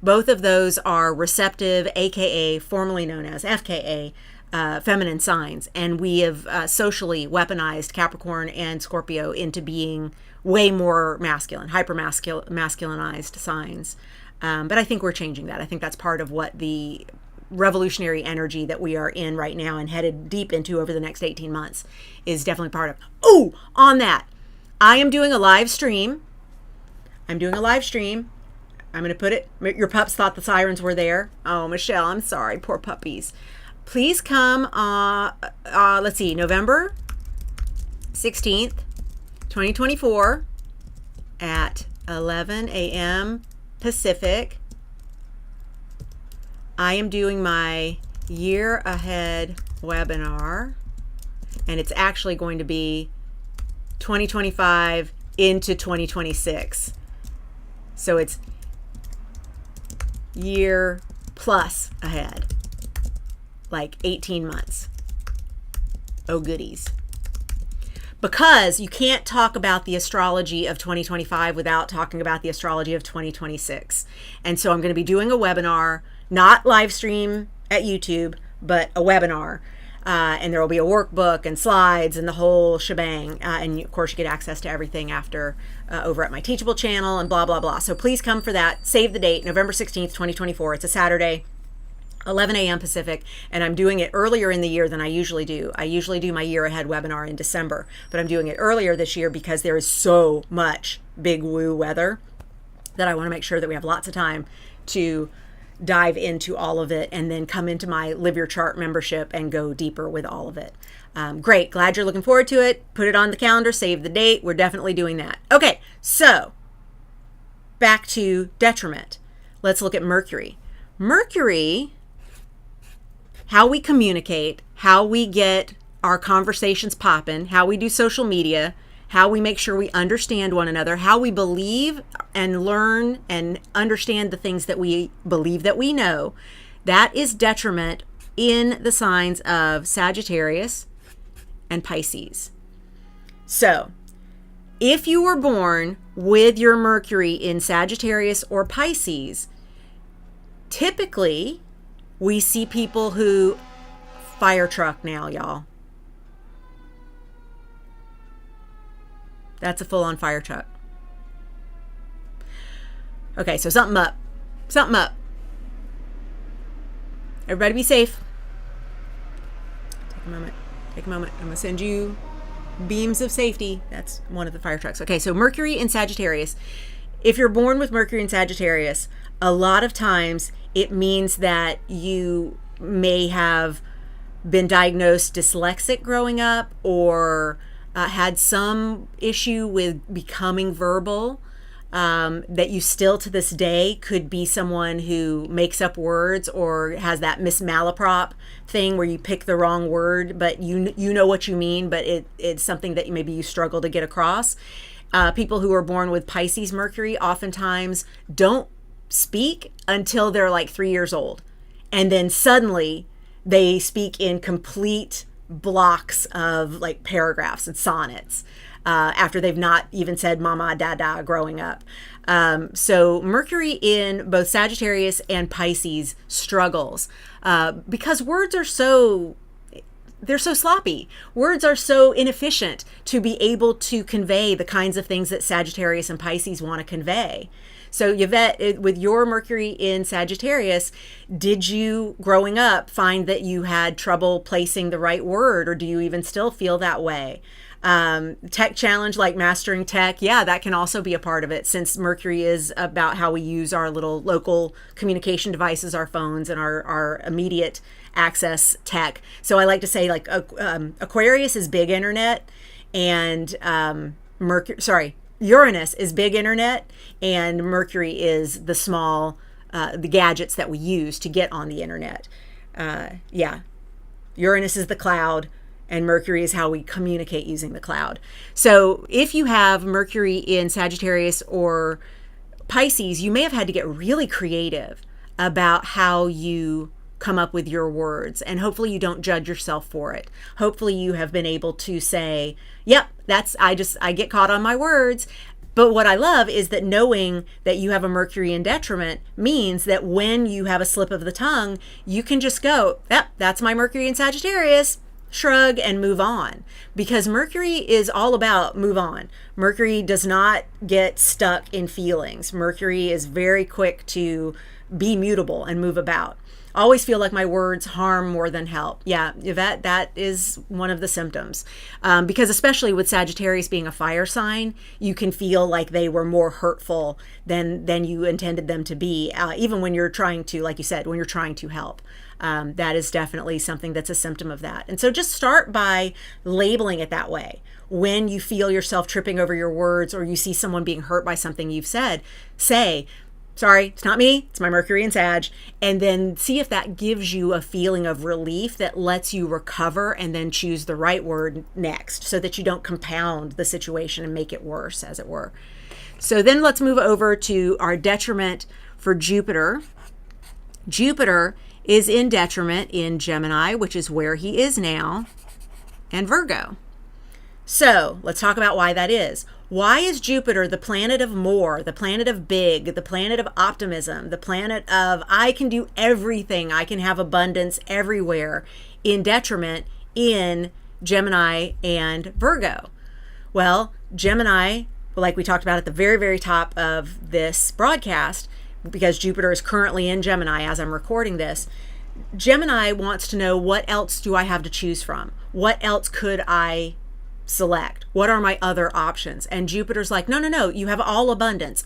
A: Both of those are receptive, aka formerly known as FKA, feminine signs, and we have socially weaponized Capricorn and Scorpio into being way more masculine, masculinized signs. But I think we're changing that. I think that's part of what the revolutionary energy that we are in right now and headed deep into over the next 18 months is definitely part of. Oh, on that, I am doing a live stream. I'm going to put it, your pups thought the sirens were there. Oh, Michelle, I'm sorry, poor puppies. Please come, let's see, November 16th, 2024 at 11 a.m. Pacific. I am doing my year ahead webinar, and it's actually going to be 2025 into 2026. So it's year plus ahead. Like 18 months. Oh, goodies. Because you can't talk about the astrology of 2025 without talking about the astrology of 2026. And so I'm going to be doing a webinar, not live stream at YouTube, but a webinar. And there will be a workbook and slides and the whole shebang. And of course, you get access to everything after over at my Teachable channel and blah, blah, blah. So please come for that. Save the date, November 16th, 2024. It's a Saturday. 11 a.m. Pacific, and I'm doing it earlier in the year than I usually do. I usually do my year ahead webinar in December, but I'm doing it earlier this year because there is so much big woo weather that I want to make sure that we have lots of time to dive into all of it and then come into my Live Your Chart membership and go deeper with all of it. Great. Glad you're looking forward to it. Put it on the calendar, save the date. We're definitely doing that. Okay, so back to detriment. Let's look at Mercury. Mercury, how we communicate, how we get our conversations popping, how we do social media, how we make sure we understand one another, how we believe and learn and understand the things that we believe that we know, that is detriment in the signs of Sagittarius and Pisces. So if you were born with your Mercury in Sagittarius or Pisces, typically we see people who fire truck now, y'all. That's a full-on fire truck. Okay, so something up. Everybody be safe. Take a moment. I'm going to send you beams of safety. That's one of the fire trucks. Okay, so Mercury in Sagittarius. If you're born with Mercury in Sagittarius, a lot of times It means that you may have been diagnosed dyslexic growing up, or had some issue with becoming verbal, that you still to this day could be someone who makes up words or has that Miss Malaprop thing where you pick the wrong word, but you know what you mean, but it's something that maybe you struggle to get across. People who are born with Pisces Mercury oftentimes don't speak until they're like 3 years old. And then suddenly they speak in complete blocks of like paragraphs and sonnets, after they've not even said mama, dada growing up. So Mercury in both Sagittarius and Pisces struggles because words are they're so sloppy. Words are so inefficient to be able to convey the kinds of things that Sagittarius and Pisces want to convey. So Yvette, with your Mercury in Sagittarius, did you growing up find that you had trouble placing the right word, or do you even still feel that way? Tech challenge like mastering tech, yeah, that can also be a part of it, since Mercury is about how we use our little local communication devices, our phones, and our immediate access tech. So I like to say, like, Aquarius is big internet, and Uranus is big internet, and Mercury is the small, the gadgets that we use to get on the internet. Uranus is the cloud, and Mercury is how we communicate using the cloud. So if you have Mercury in Sagittarius or Pisces, you may have had to get really creative about how you come up with your words, and hopefully you don't judge yourself for it. Hopefully you have been able to say, yep, I get caught on my words. But what I love is that knowing that you have a Mercury in detriment means that when you have a slip of the tongue, you can just go, yep, that's my Mercury in Sagittarius, shrug, and move on. Because Mercury is all about move on. Mercury does not get stuck in feelings. Mercury is very quick to be mutable and move about. I always feel like my words harm more than help. Yeah, Yvette, that is one of the symptoms. Because especially with Sagittarius being a fire sign, you can feel like they were more hurtful than you intended them to be, even when you're trying to, like you said, when you're trying to help. That is definitely something that's a symptom of that. And so just start by labeling it that way. When you feel yourself tripping over your words, or you see someone being hurt by something you've said, say, sorry, it's not me, it's my Mercury in Sag. And then see if that gives you a feeling of relief that lets you recover and then choose the right word next, so that you don't compound the situation and make it worse, as it were. So then let's move over to our detriment for Jupiter. Jupiter is in detriment in Gemini, which is where he is now, and Virgo. So let's talk about why that is. Why is Jupiter the planet of more, the planet of big, the planet of optimism, the planet of I can do everything, I can have abundance everywhere, in detriment in Gemini and Virgo? Well, Gemini, like we talked about at the very, very top of this broadcast, because Jupiter is currently in Gemini as I'm recording this, Gemini wants to know, what else do I have to choose from? What else could I select? What are my other options? And Jupiter's like, no, you have all abundance.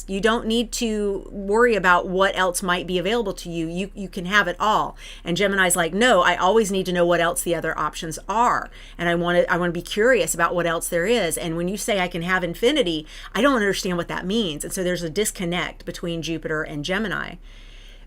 A: You don't need to worry about what else might be available to you. You can have it all. And Gemini's like, no, I always need to know what else the other options are. And I want to be curious about what else there is. And when you say I can have infinity, I don't understand what that means. And so there's a disconnect between Jupiter and Gemini.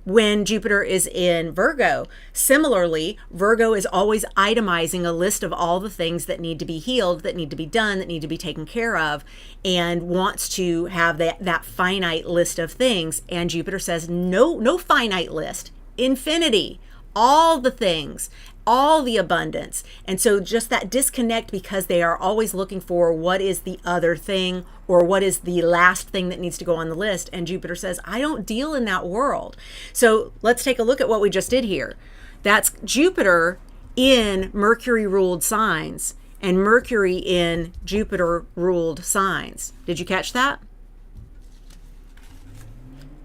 A: When Jupiter is in Virgo, similarly, Virgo is always itemizing a list of all the things that need to be healed, that need to be done, that need to be taken care of, and wants to have that finite list of things. And Jupiter says, no finite list, infinity, all the things, all the abundance. And so just that disconnect, because they are always looking for what is the other thing, or what is the last thing that needs to go on the list. And Jupiter says, I don't deal in that world. So let's take a look at what we just did here. That's Jupiter in Mercury ruled signs and Mercury in Jupiter ruled signs. Did you catch that?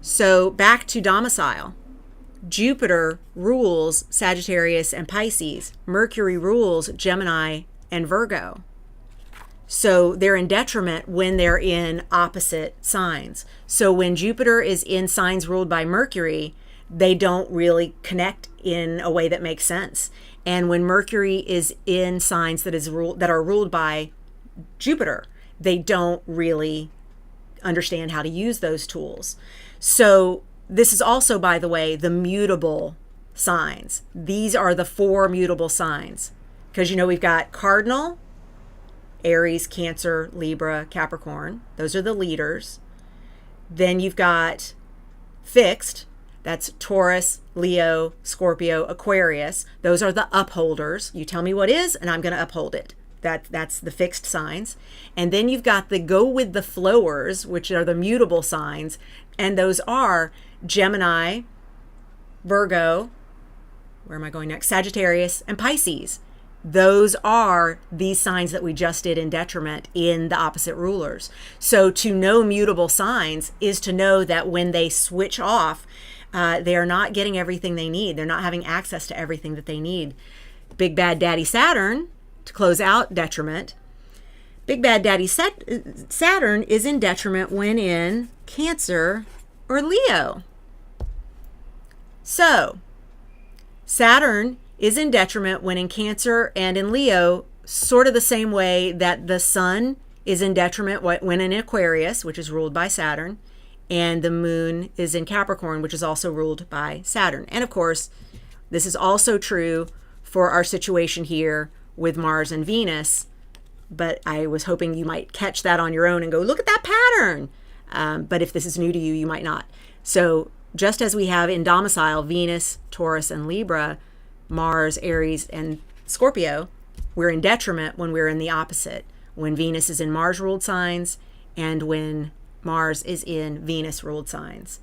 A: So back to domicile. Jupiter rules Sagittarius and Pisces. Mercury rules Gemini and Virgo. So they're in detriment when they're in opposite signs. So when Jupiter is in signs ruled by Mercury, they don't really connect in a way that makes sense. And when Mercury is in signs that are ruled by Jupiter, they don't really understand how to use those tools. So this is also, by the way, the mutable signs. These are the 4 mutable signs. Because we've got cardinal, Aries, Cancer, Libra, Capricorn. Those are the leaders. Then you've got fixed. That's Taurus, Leo, Scorpio, Aquarius. Those are the upholders. You tell me what is, and I'm going to uphold it. That's the fixed signs. And then you've got the go with the flowers, which are the mutable signs. And those are Gemini, Virgo, where am I going next? Sagittarius, and Pisces. Those are these signs that we just did in detriment in the opposite rulers. So to know mutable signs is to know that when they switch off, they are not getting everything they need. They're not having access to everything that they need. Big Bad Daddy Saturn, to close out detriment, Big Bad Daddy Saturn is in detriment when in Cancer or Leo. So Saturn is in detriment when in Cancer and in Leo, sort of the same way that the Sun is in detriment when in Aquarius, which is ruled by Saturn, and the Moon is in Capricorn, which is also ruled by Saturn. And of course, this is also true for our situation here with Mars and Venus, but I was hoping you might catch that on your own and go, look at that pattern. But if this is new to you, you might not. So just as we have in domicile, Venus, Taurus, and Libra, Mars, Aries, and Scorpio, we're in detriment when we're in the opposite, when Venus is in Mars-ruled signs and when Mars is in Venus-ruled signs.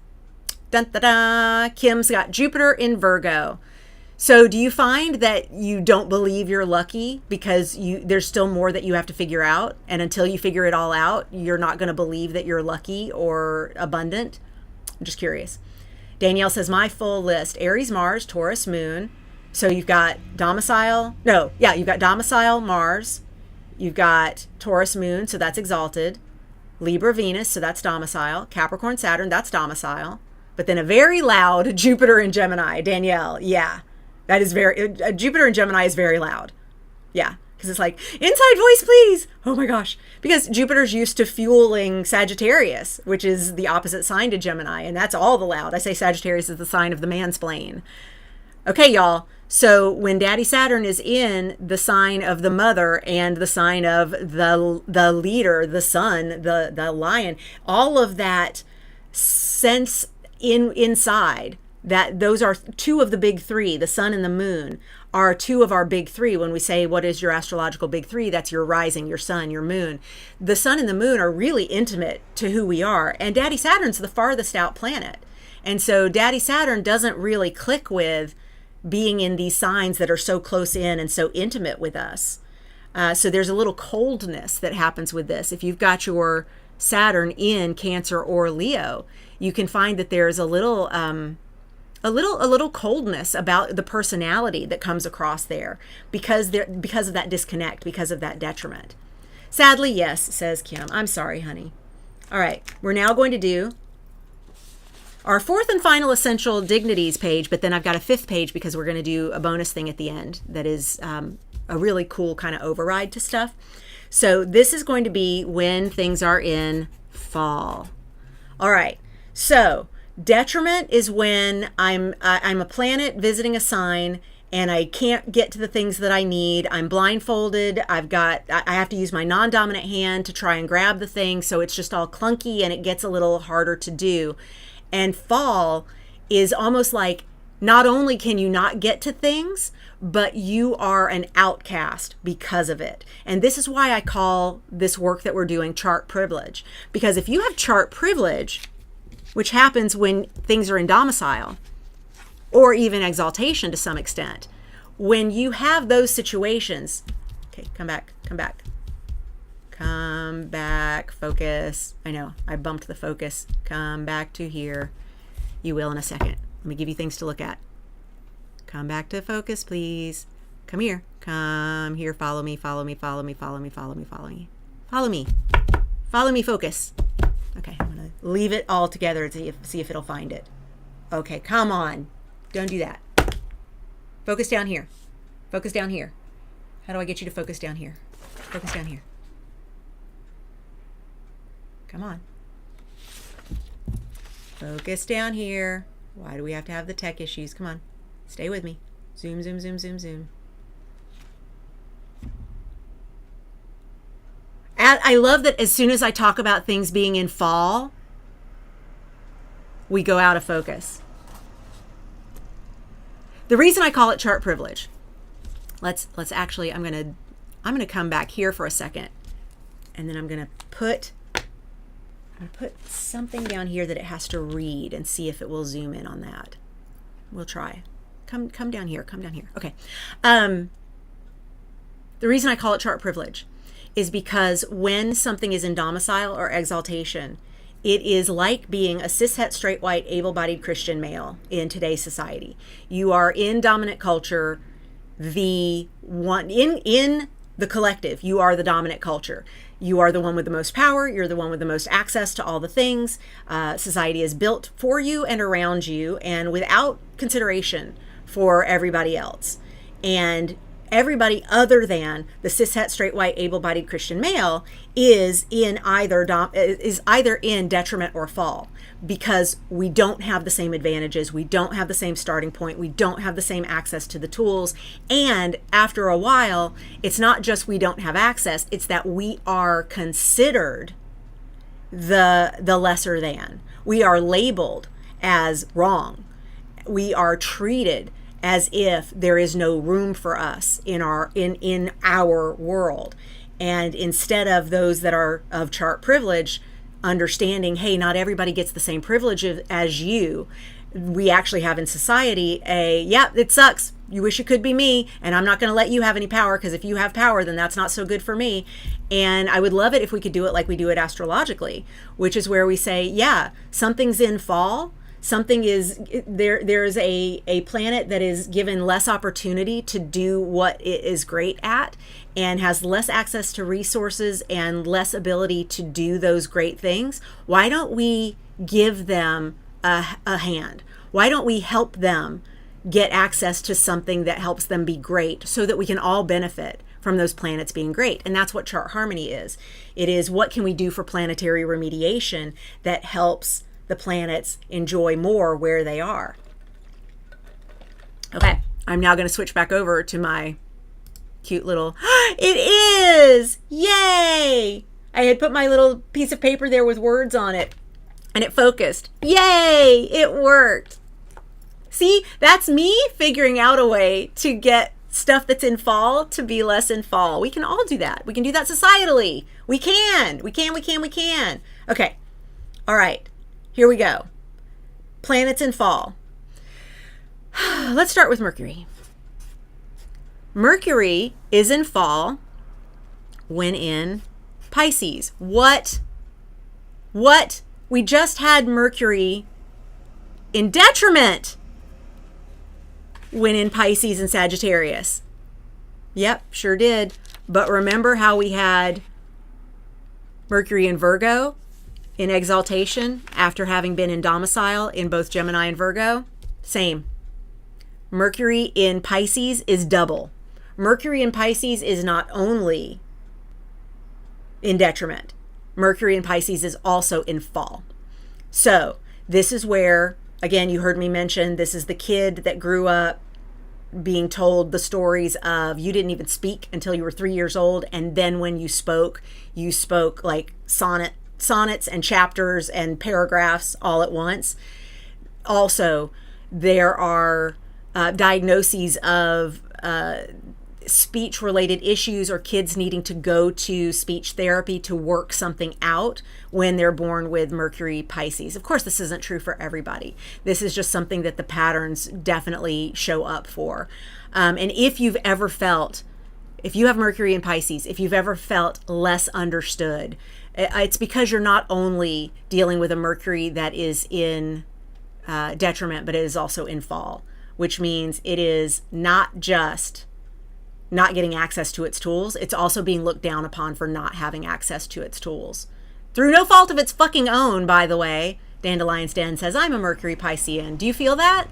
A: Dun, da, da. Kim's got Jupiter in Virgo. So do you find that you don't believe you're lucky because there's still more that you have to figure out? And until you figure it all out, you're not going to believe that you're lucky or abundant? I'm just curious. Danielle says, my full list: Aries, Mars, Taurus, Moon. So you've got domicile. You've got domicile, Mars. You've got Taurus, Moon. So that's exalted. Libra, Venus. So that's domicile. Capricorn, Saturn. That's domicile. But then a very loud Jupiter and Gemini. Danielle. Yeah. That is Jupiter and Gemini is very loud. Yeah. Because it's like, inside voice, please. Oh my gosh. Because Jupiter's used to fueling Sagittarius, which is the opposite sign to Gemini. And that's all the loud. I say Sagittarius is the sign of the mansplain. Okay, y'all. So when Daddy Saturn is in the sign of the mother and the sign of the leader, the sun, the lion, all of that sense inside, that those are 2 of the big 3, the sun and the moon are 2 of our big 3. When we say, what is your astrological big 3? That's your rising, your sun, your moon. The sun and the moon are really intimate to who we are. And Daddy Saturn's the farthest out planet. And so Daddy Saturn doesn't really click with being in these signs that are so close in and so intimate with us. So there's a little coldness that happens with this. If you've got your Saturn in Cancer or Leo, you can find that there's a little coldness about the personality that comes across there because of that disconnect, because of that detriment. Sadly, yes, says Kim. I'm sorry, honey. All right, we're now going to do our 4th and final essential dignities page, but then I've got a 5th page because we're going to do a bonus thing at the end that is a really cool kind of override to stuff. So this is going to be when things are in fall. All right, so detriment is when I'm a planet visiting a sign and I can't get to the things that I need. I'm blindfolded. I have to use my non-dominant hand to try and grab the thing, so it's just all clunky and it gets a little harder to do. And fall is almost like not only can you not get to things, but you are an outcast because of it. And this is why I call this work that we're doing chart privilege. Because if you have chart privilege, which happens when things are in domicile, or even exaltation to some extent, when you have those situations, okay, come back, focus. I know, I bumped the focus. Come back to here. You will in a second. Let me give you things to look at. Come back to focus, please. Come here. Come here. Follow me. Follow me. Follow me, focus. Okay, I'm going to leave it all together and see if it'll find it. Okay, come on. Don't do that. Focus down here. Focus down here. How do I get you to focus down here? Focus down here. Come on. Focus down here. Why do we have to have the tech issues? Come on. Stay with me. Zoom, zoom, zoom, zoom, zoom. I love that as soon as I talk about things being in fall, we go out of focus. The reason I call it chart privilege. Let's actually, I'm gonna come back here for a second, and then I'm gonna put something down here that it has to read and see if it will zoom in on that. We'll try. Come down here. Come down here. Okay. The reason I call it chart privilege is because when something is in domicile or exaltation, it is like being a cishet, straight, white, able-bodied Christian male in today's society. You are in dominant culture, the one in the collective. You are the dominant culture. You are the one with the most power. You're the one with the most access to all the things. Society is built for you and around you, and without consideration for everybody else. And everybody other than the cishet, straight, white, able-bodied Christian male is either in detriment or fall, because we don't have the same advantages, we don't have the same starting point, we don't have the same access to the tools, and after a while, it's not just we don't have access, it's that we are considered the lesser than. We are labeled as wrong. We are treated as if there is no room for us in our world. And instead of those that are of chart privilege understanding, hey, not everybody gets the same privilege as you, we actually have in society it sucks. You wish it could be me, and I'm not going to let you have any power, because if you have power, then that's not so good for me. And I would love it if we could do it like we do it astrologically, which is where we say, yeah, something's in fall. Something is there's a planet that is given less opportunity to do what it is great at, and has less access to resources and less ability to do those great things. Why don't we give them a hand? Why don't we help them get access to something that helps them be great, so that we can all benefit from those planets being great? And that's what chart harmony is. It is, what can we do for planetary remediation that helps the planets enjoy more where they are. Okay, I'm now going to switch back over to my cute little, it is! Yay! I had put my little piece of paper there with words on it, and it focused. Yay! It worked. See, that's me figuring out a way to get stuff that's in fall to be less in fall. We can all do that. We can do that societally. We can. Okay, all right. Here we go. Planets in fall. Let's start with Mercury. Mercury is in fall when in Pisces. What? We just had Mercury in detriment when in Pisces and Sagittarius. Yep, sure did. But remember how we had Mercury in Virgo in exaltation after having been in domicile in both Gemini and Virgo? Same. Mercury in Pisces is double. Mercury in Pisces is not only in detriment. Mercury in Pisces is also in fall. So this is where, again, you heard me mention, this is the kid that grew up being told the stories of, you didn't even speak until you were 3 years old, and then when you spoke like sonnets and chapters and paragraphs all at once. Also, there are diagnoses of speech-related issues, or kids needing to go to speech therapy to work something out when they're born with Mercury Pisces. Of course, this isn't true for everybody. This is just something that the patterns definitely show up for. And if you have Mercury in Pisces, if you've ever felt less understood, it's because you're not only dealing with a Mercury that is in detriment, but it is also in fall, which means it is not just not getting access to its tools. It's also being looked down upon for not having access to its tools. Through no fault of its fucking own, by the way. Dandelion's Den says, I'm a Mercury Piscean. Do you feel that?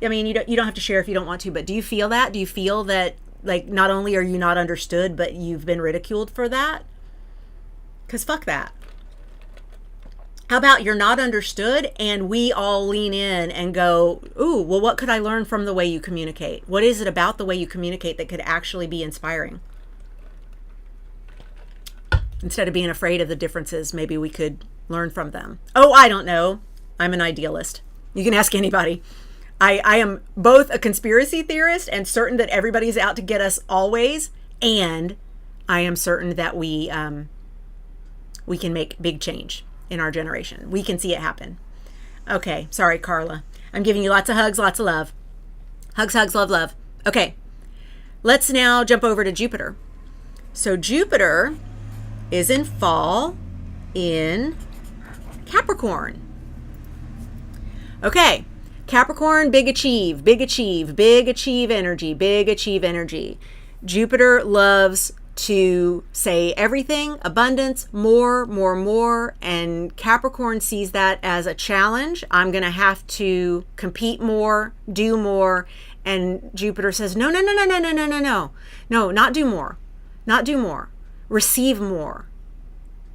A: I mean, you don't have to share if you don't want to, but do you feel that? Do you feel that, like, not only are you not understood, but you've been ridiculed for that? Because fuck that. How about you're not understood and we all lean in and go, ooh, well, what could I learn from the way you communicate? What is it about the way you communicate that could actually be inspiring? Instead of being afraid of the differences, maybe we could learn from them. Oh, I don't know. I'm an idealist. You can ask anybody. I am both a conspiracy theorist and certain that everybody's out to get us always. And I am certain that we can make big change in our generation. We can see it happen. Okay. Sorry, Carla. I'm giving you lots of hugs, lots of love. Hugs, hugs, love, love. Okay. Let's now jump over to Jupiter. So Jupiter is in fall in Capricorn. Okay. Capricorn, big achieve, big achieve, big achieve energy, big achieve energy. Jupiter loves to say everything, abundance, more, more, more. And Capricorn sees that as a challenge. I'm going to have to compete more, do more. And Jupiter says, no, no, no, no, no, no, no, no, no. No, not do more. Not do more. Receive more.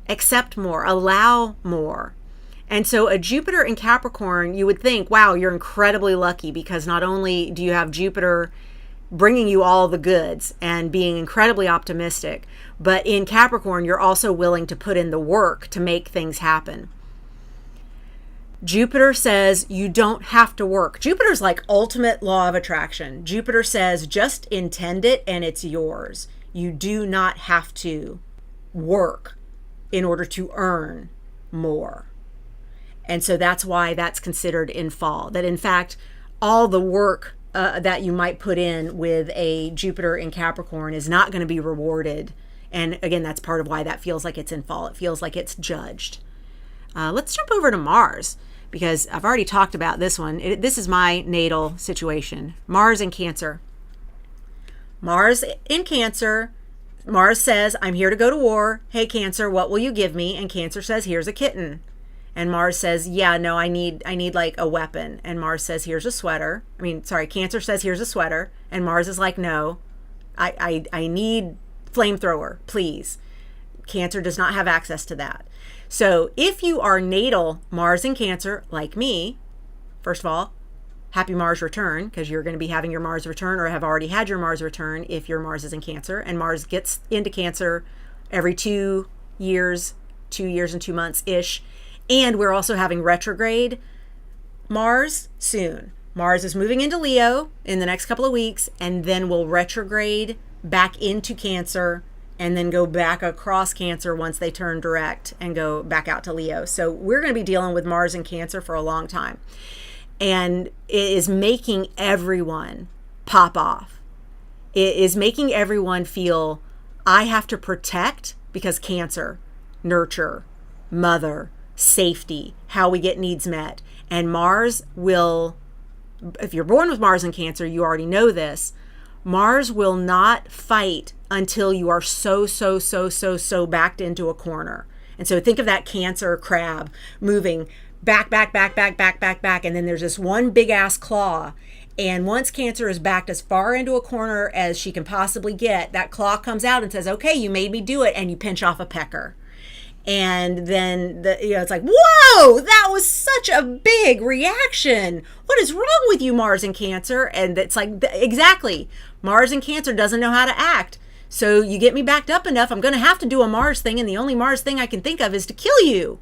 A: Accept more. Allow more. And so a Jupiter in Capricorn, you would think, wow, you're incredibly lucky because not only do you have Jupiter bringing you all the goods and being incredibly optimistic, but in Capricorn, you're also willing to put in the work to make things happen. Jupiter says you don't have to work. Jupiter's like ultimate law of attraction. Jupiter says just intend it and it's yours. You do not have to work in order to earn more. And so that's why that's considered in fall. That in fact, all the work that you might put in with a Jupiter in Capricorn is not going to be rewarded. And again, that's part of why that feels like it's in fall. It feels like it's judged. Let's jump over to Mars because I've already talked about this one. This is my natal situation. Mars in Cancer. Mars in Cancer. Mars says, I'm here to go to war. Hey, Cancer, what will you give me? And Cancer says, here's a kitten. And Mars says, yeah, no, I need like a weapon. And Mars says, here's a sweater. Cancer says, here's a sweater. And Mars is like, no, I need flamethrower, please. Cancer does not have access to that. So if you are natal Mars in Cancer, like me, first of all, happy Mars return, because you're going to be having your Mars return or have already had your Mars return if your Mars is in Cancer. And Mars gets into Cancer every 2 years and 2 months-ish. And we're also having retrograde Mars soon. Mars is moving into Leo in the next couple of weeks, and then we'll retrograde back into Cancer and then go back across Cancer once they turn direct and go back out to Leo. So we're going to be dealing with Mars in Cancer for a long time. And it is making everyone pop off. It is making everyone feel, I have to protect because Cancer, nurture, mother, safety, how we get needs met. And Mars will, if you're born with Mars in Cancer, you already know this, Mars will not fight until you are so backed into a corner. And so think of that Cancer crab moving back, and then there's this one big ass claw. And once Cancer is backed as far into a corner as she can possibly get, that claw comes out and says, okay, you made me do it. And you pinch off a pecker. And then it's like, whoa, that was such a big reaction. What is wrong with you, Mars in Cancer? And it's like, exactly. Mars in Cancer doesn't know how to act. So you get me backed up enough, I'm going to have to do a Mars thing. And the only Mars thing I can think of is to kill you.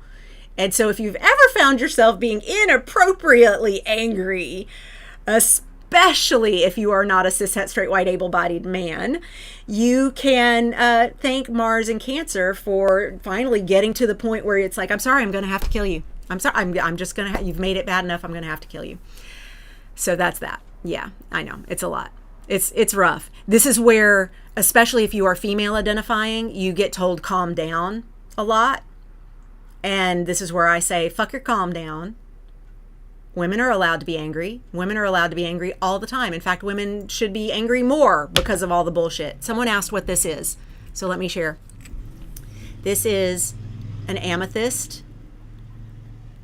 A: And so if you've ever found yourself being inappropriately angry, especially if you are not a cishet, straight, white, able-bodied man, you can thank Mars in Cancer for finally getting to the point where it's like, I'm sorry, I'm going to have to kill you. I'm sorry, I'm just going to, you've made it bad enough, I'm going to have to kill you. So that's that. Yeah, I know. It's a lot. It's rough. This is where, especially if you are female identifying, you get told calm down a lot. And this is where I say, fuck your calm down. Women are allowed to be angry. Women are allowed to be angry all the time. In fact, women should be angry more because of all the bullshit. Someone asked what this is, so let me share. This is an amethyst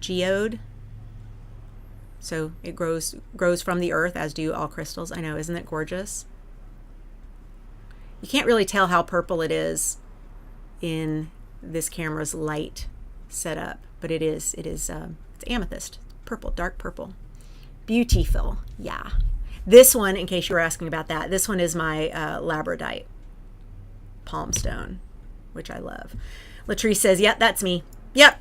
A: geode. So it grows from the earth, as do all crystals. I know, isn't it gorgeous? You can't really tell how purple it is in this camera's light setup, but it's amethyst, purple, dark purple, beautiful. Yeah, this one, in case you were asking about that, this one is my labradorite palm stone, which I love. Latrice says, "Yep, that's me. Yep,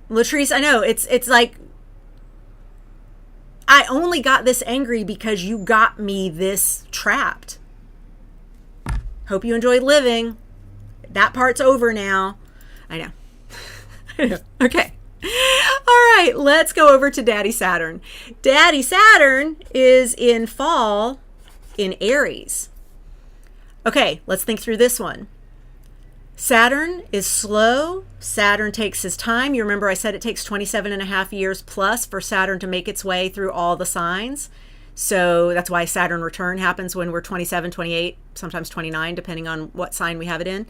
A: Latrice, I know it's like I only got this angry because you got me this trapped. Hope you enjoyed living. That part's over now." I know. I know. Okay. All right, let's go over to Daddy Saturn. Daddy Saturn is in fall in Aries. Okay, let's think through this one. Saturn is slow. Saturn takes his time. You remember I said it takes 27 and a half years plus for Saturn to make its way through all the signs. So that's why Saturn return happens when we're 27, 28, sometimes 29, depending on what sign we have it in.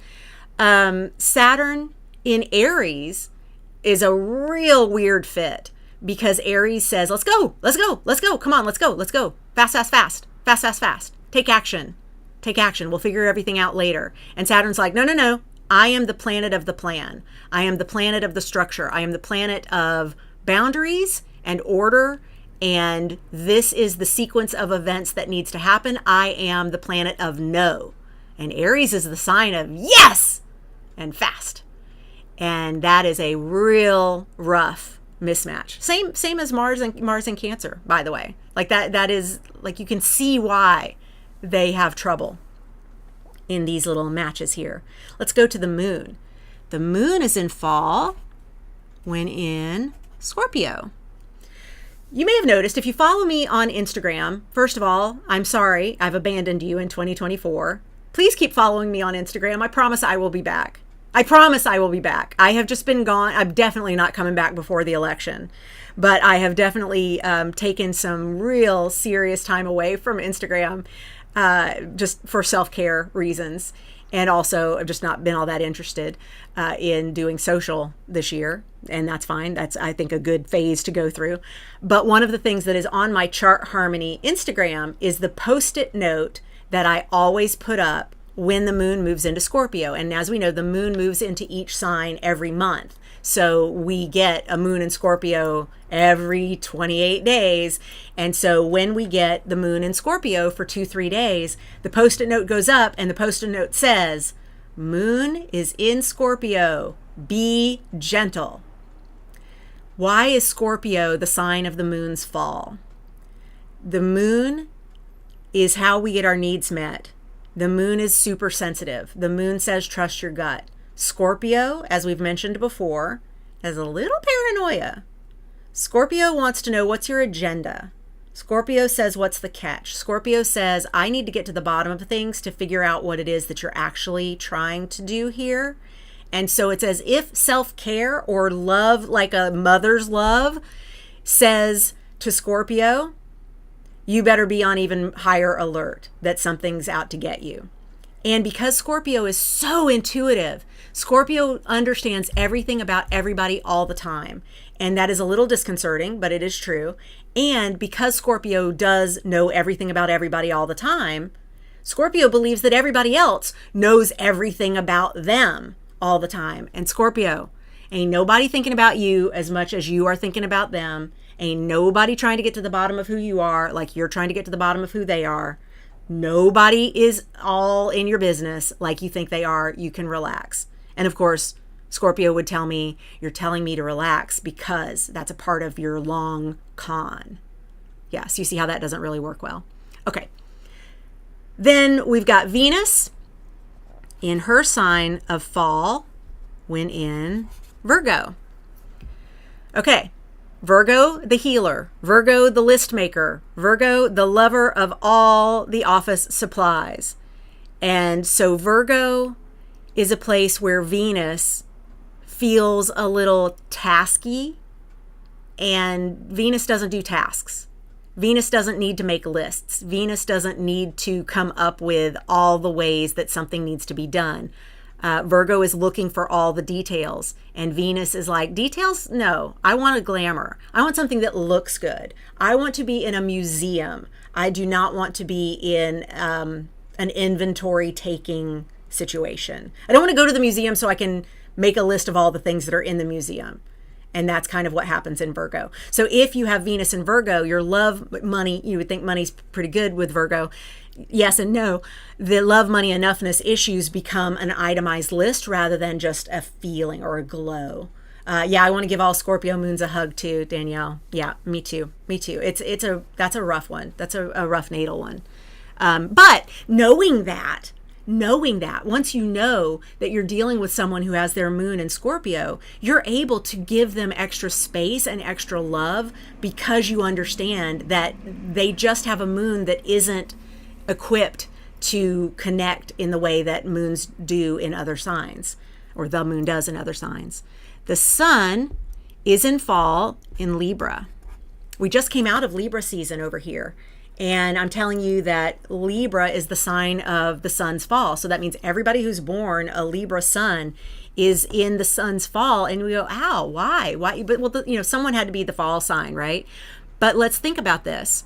A: Saturn in Aries is a real weird fit because Aries says, let's go, come on, let's go, fast, take action, we'll figure everything out later. And Saturn's like, no, I am the planet of the plan. I am the planet of the structure. I am the planet of boundaries and order, and this is the sequence of events that needs to happen. I am the planet of no. And Aries is the sign of yes and fast. And that is a real rough mismatch. Same as Mars and Cancer, by the way. Like that is like, you can see why they have trouble in these little matches here. Let's go to the moon. The moon is in fall when in Scorpio. You may have noticed if you follow me on Instagram, first of all, I'm sorry I've abandoned you in 2024. Please keep following me on Instagram. I promise I will be back. I have just been gone. I'm definitely not coming back before the election, but I have definitely taken some real serious time away from Instagram just for self-care reasons. And also I've just not been all that interested in doing social this year. And that's fine. That's, I think, a good phase to go through. But one of the things that is on my Chart Harmony Instagram is the post-it note that I always put up when the moon moves into Scorpio. And as we know, the moon moves into each sign every month. So we get a moon in Scorpio every 28 days. And so when we get the moon in Scorpio for 2-3 days, the post-it note goes up and the post-it note says, "Moon is in Scorpio. Be gentle." Why is Scorpio the sign of the moon's fall? The moon is how we get our needs met. The moon is super sensitive. The moon says, trust your gut. Scorpio, as we've mentioned before, has a little paranoia. Scorpio wants to know, what's your agenda? Scorpio says, what's the catch? Scorpio says, I need to get to the bottom of things to figure out what it is that you're actually trying to do here. And so it's as if self-care or love, like a mother's love, says to Scorpio, you better be on even higher alert that something's out to get you. And because Scorpio is so intuitive, Scorpio understands everything about everybody all the time. And that is a little disconcerting, but it is true. And because Scorpio does know everything about everybody all the time, Scorpio believes that everybody else knows everything about them all the time. And Scorpio, ain't nobody thinking about you as much as you are thinking about them. Ain't nobody trying to get to the bottom of who you are like you're trying to get to the bottom of who they are. Nobody is all in your business like you think they are. You can relax. And of course, Scorpio would tell me, you're telling me to relax because that's a part of your long con. Yes, you see how that doesn't really work well. Okay. Then we've got Venus in her sign of fall when in Virgo. Okay. Virgo, the healer. Virgo, the list maker. Virgo, the lover of all the office supplies. And so Virgo is a place where Venus feels a little tasky And Venus doesn't do tasks. Venus doesn't need to make lists. Venus doesn't need to come up with all the ways that something needs to be done. Virgo is looking for all the details, and Venus is like, details? No, I want a glamour. I want something that looks good. I want to be in a museum. I do not want to be in an inventory taking situation. I don't want to go to the museum so I can make a list of all the things that are in the museum. And that's kind of what happens in Virgo. So if you have Venus in Virgo, your love, money, you would think money's pretty good with Virgo. Yes and no. The love, money, enoughness issues become an itemized list rather than just a feeling or a glow. Yeah, I want to give all Scorpio moons a hug too, Danielle. Yeah, me too. Me too. That's a rough one. That's a rough natal one. But knowing that, once you know that you're dealing with someone who has their moon in Scorpio, you're able to give them extra space and extra love because you understand that they just have a moon that isn't equipped to connect in the way that moons do in other signs, or the moon does in other signs. The sun is in fall in Libra. We just came out of Libra season over here. And I'm telling you that Libra is the sign of the sun's fall. So that means everybody who's born a Libra sun is in the sun's fall. And we go, ow, why? But well, someone had to be the fall sign, right? But let's think about this.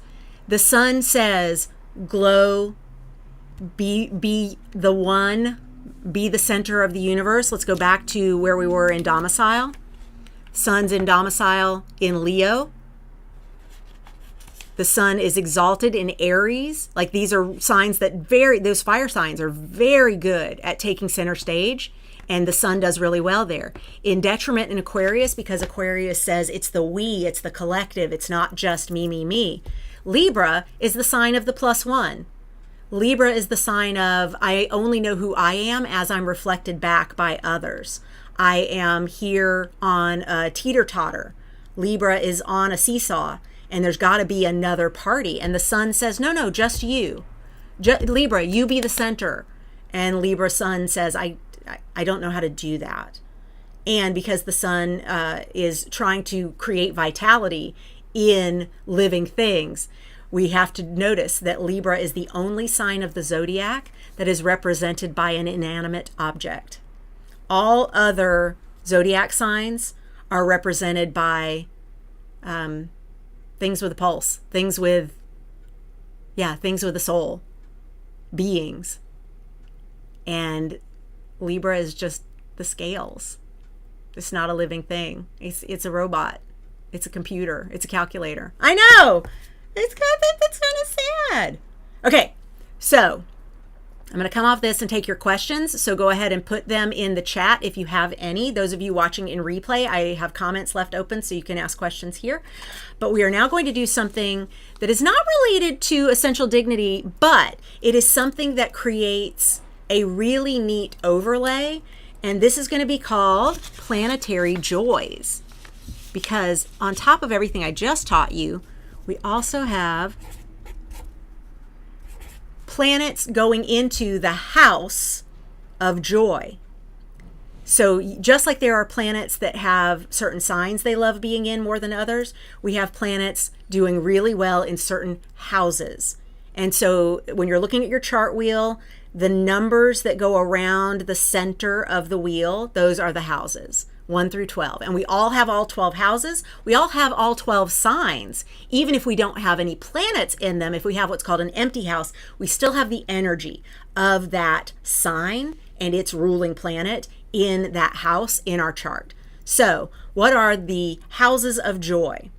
A: The sun says, glow, be the one, be the center of the universe. Let's go back to where we were in domicile. Sun's in domicile in Leo. The sun is exalted in Aries. Like, these are signs that those fire signs are very good at taking center stage. And the sun does really well there. In detriment in Aquarius, because Aquarius says it's the we, it's the collective, it's not just me, me, me. Libra is the sign of the +1. Libra is the sign of, I only know who I am as I'm reflected back by others. I am here on a teeter-totter. Libra is on a seesaw. And there's got to be another party. And the sun says, no, just you. Libra, you be the center. And Libra sun says, I don't know how to do that. And because the sun is trying to create vitality in living things, we have to notice that Libra is the only sign of the zodiac that is represented by an inanimate object. All other zodiac signs are represented by things with a pulse, things with a soul, beings. And Libra is just the scales. It's not a living thing. It's a robot. It's a computer. It's a calculator. I know. It's kind of sad. Okay, so I'm going to come off this and take your questions. So go ahead and put them in the chat if you have any. Those of you watching in replay, I have comments left open so you can ask questions here. But we are now going to do something that is not related to essential dignity, but it is something that creates a really neat overlay. And this is going to be called planetary joys. Because on top of everything I just taught you, we also have planets going into the house of joy. So just like there are planets that have certain signs they love being in more than others, we have planets doing really well in certain houses. And so when you're looking at your chart wheel, the numbers that go around the center of the wheel, those are the houses. 1 through 12. And we all have all 12 houses. We all have all 12 signs. Even if we don't have any planets in them, if we have what's called an empty house, we still have the energy of that sign and its ruling planet in that house in our chart. So, what are the houses of joy?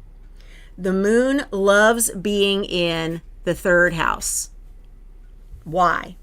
A: The moon loves being in the 3rd house. Why?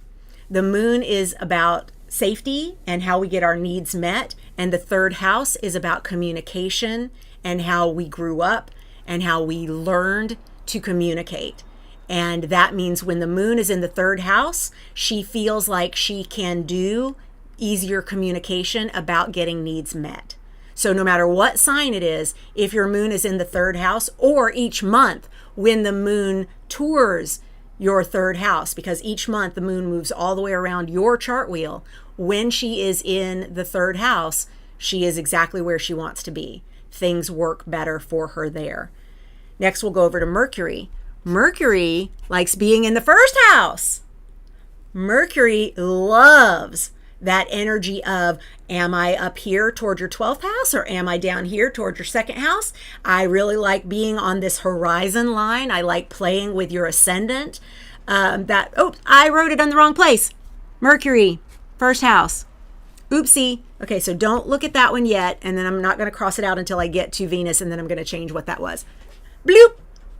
A: The moon is about safety and how we get our needs met. And the 3rd house is about communication and how we grew up and how we learned to communicate. And that means when the moon is in the 3rd house, she feels like she can do easier communication about getting needs met. So no matter what sign it is, if your moon is in the 3rd house, or each month when the moon tours your 3rd house, because each month the moon moves all the way around your chart wheel. When she is in the 3rd house, she is exactly where she wants to be. things work better for her there. Next, we'll go over to Mercury. Mercury likes being in the first house. Mercury loves that energy of, am I up here toward your 12th house or am I down here toward your second house? I really like being on this horizon line. I like playing with your ascendant. I wrote it on the wrong place. Mercury, first house. Oopsie. Okay, so don't look at that one yet, and then I'm not going to cross it out until I get to Venus, and then I'm going to change what that was. Bloop,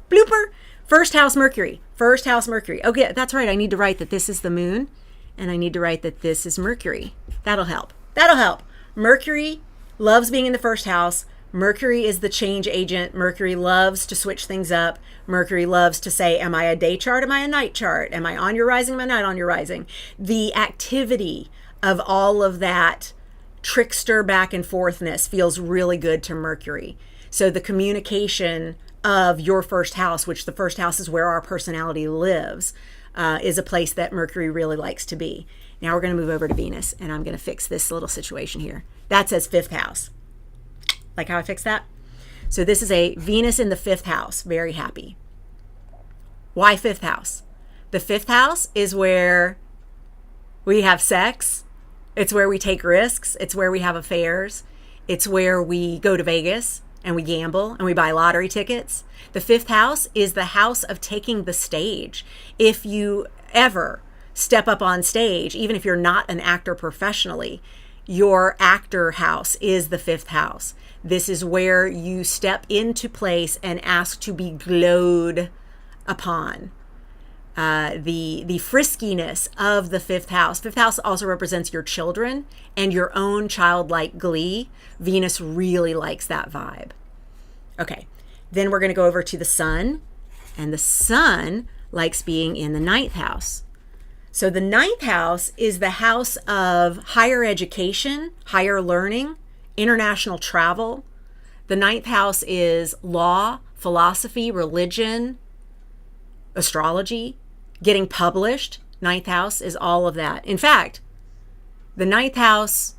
A: blooper. First house Mercury. First house Mercury. Okay, that's right. I need to write that this is the moon, and I need to write that this is Mercury. That'll help. That'll help. Mercury loves being in the first house. Mercury is the change agent. Mercury loves to switch things up. Mercury loves to say, am I a day chart? Am I a night chart? Am I on your rising? Am I not on your rising? The activity of all of that trickster back and forthness feels really good to Mercury. So the communication of your first house, which the first house is where our personality lives, is a place that Mercury really likes to be. Now we're going to move over to Venus, and I'm going to fix this little situation here. That says fifth house. Like how I fixed that? So this is a Venus in the fifth house. Very happy. Why fifth house? The fifth house is where we have sex. It's where we take risks. It's where we have affairs. It's where we go to Vegas and we gamble and we buy lottery tickets. The fifth house is the house of taking the stage. If you ever step up on stage, even if you're not an actor professionally, your actor house is the fifth house. This is where you step into place and ask to be glowed upon. The friskiness of the fifth house. Fifth house also represents your children and your own childlike glee. Venus really likes that vibe. Okay, then we're going to go over to the sun, and the sun likes being in the ninth house. So the ninth house is the house of higher education, higher learning, international travel. The ninth house is law, philosophy, religion, astrology, getting published. Ninth house is all of that. In fact, the ninth house,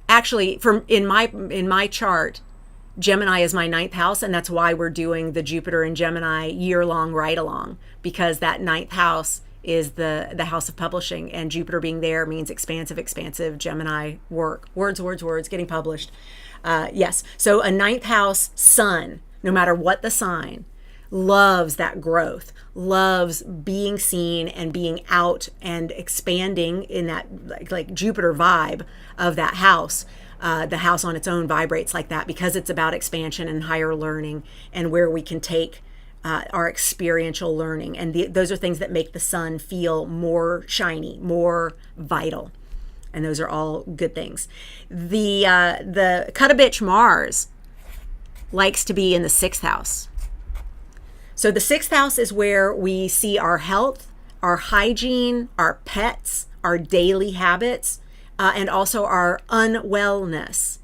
A: actually, in my chart, Gemini is my ninth house, and that's why we're doing the Jupiter and Gemini year-long ride-along, because that ninth house is the house of publishing, and Jupiter being there means expansive Gemini work. Words, getting published. Yes, so a ninth house sun, no matter what the sign, loves that growth, loves being seen and being out and expanding in that like Jupiter vibe of that house. The house on its own vibrates like that because it's about expansion and higher learning and where we can take our experiential learning. And those are things that make the sun feel more shiny, more vital. And those are all good things. The cut-a-bitch Mars likes to be in the sixth house. So the sixth house is where we see our health, our hygiene, our pets, our daily habits, and also our unwellness.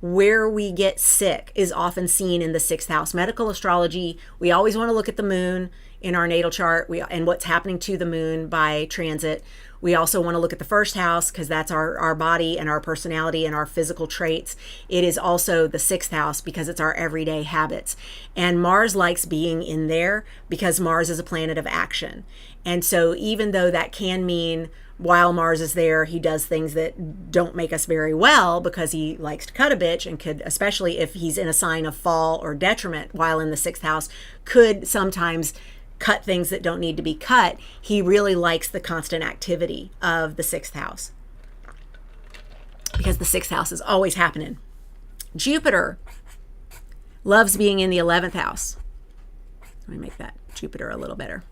A: Where we get sick is often seen in the sixth house. Medical astrology, we always want to look at the moon in our natal chart and what's happening to the moon by transit. We also want to look at the first house because that's our body and our personality and our physical traits. It is also the sixth house because it's our everyday habits. And Mars likes being in there because Mars is a planet of action. And so even though that can mean while Mars is there, he does things that don't make us very well because he likes to cut a bitch and could, especially if he's in a sign of fall or detriment while in the sixth house, could sometimes cut things that don't need to be cut. He really likes the constant activity of the sixth house because the sixth house is always happening. Jupiter loves being in the 11th house. Let me make that Jupiter a little better.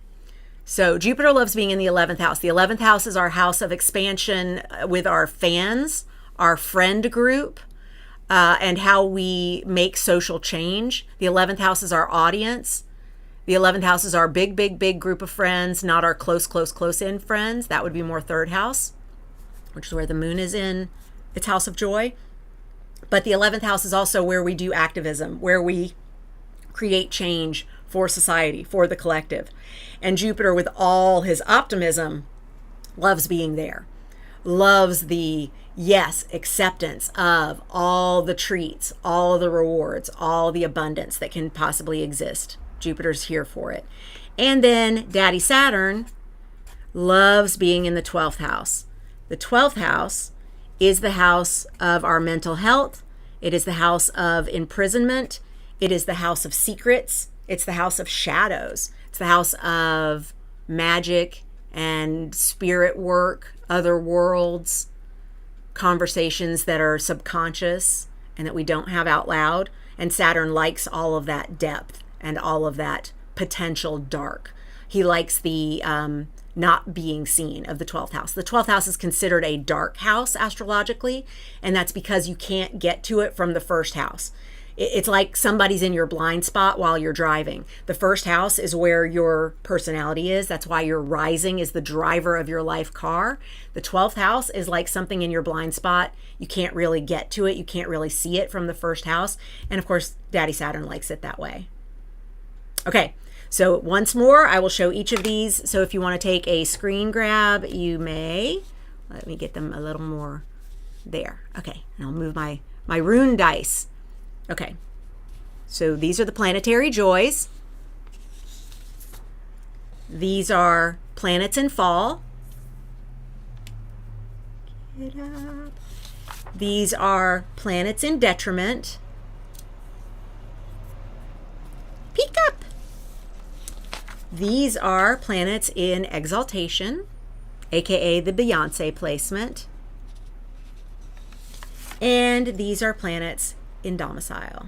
A: So Jupiter loves being in the 11th house. The 11th house is our house of expansion with our fans, our friend group, and how we make social change. The 11th house is our audience. The 11th house is our big group of friends, not our close-in friends. That would be more third house, which is where the moon is in its house of joy. But the 11th house is also where we do activism, where we create change for society, for the collective. And Jupiter, with all his optimism, loves being there. loves the, yes, acceptance of all the treats, all the rewards, all the abundance that can possibly exist. Jupiter's here for it. And then Daddy Saturn loves being in the 12th house. The 12th house is the house of our mental health. It is the house of imprisonment. It is the house of secrets. It's the house of shadows. It's the house of magic and spirit work, other worlds, conversations that are subconscious and that we don't have out loud. And Saturn likes all of that depth and all of that potential dark. He likes the not being seen of the 12th house. The 12th house is considered a dark house astrologically, and that's because you can't get to it from the first house. It's like somebody's in your blind spot while you're driving. The first house is where your personality is. That's why your rising is the driver of your life car. The 12th house is like something in your blind spot. You can't really get to it. You can't really see it from the first house. And of course, Daddy Saturn likes it that way. Okay, so once more, I will show each of these. So if you want to take a screen grab, you may. Let me get them a little more there. Okay, and I'll move my rune dice. Okay, so these are the planetary joys. These are planets in fall. Get up. These are planets in detriment. Peek up. These are planets in exaltation, aka the Beyoncé placement. And these are planets in domicile.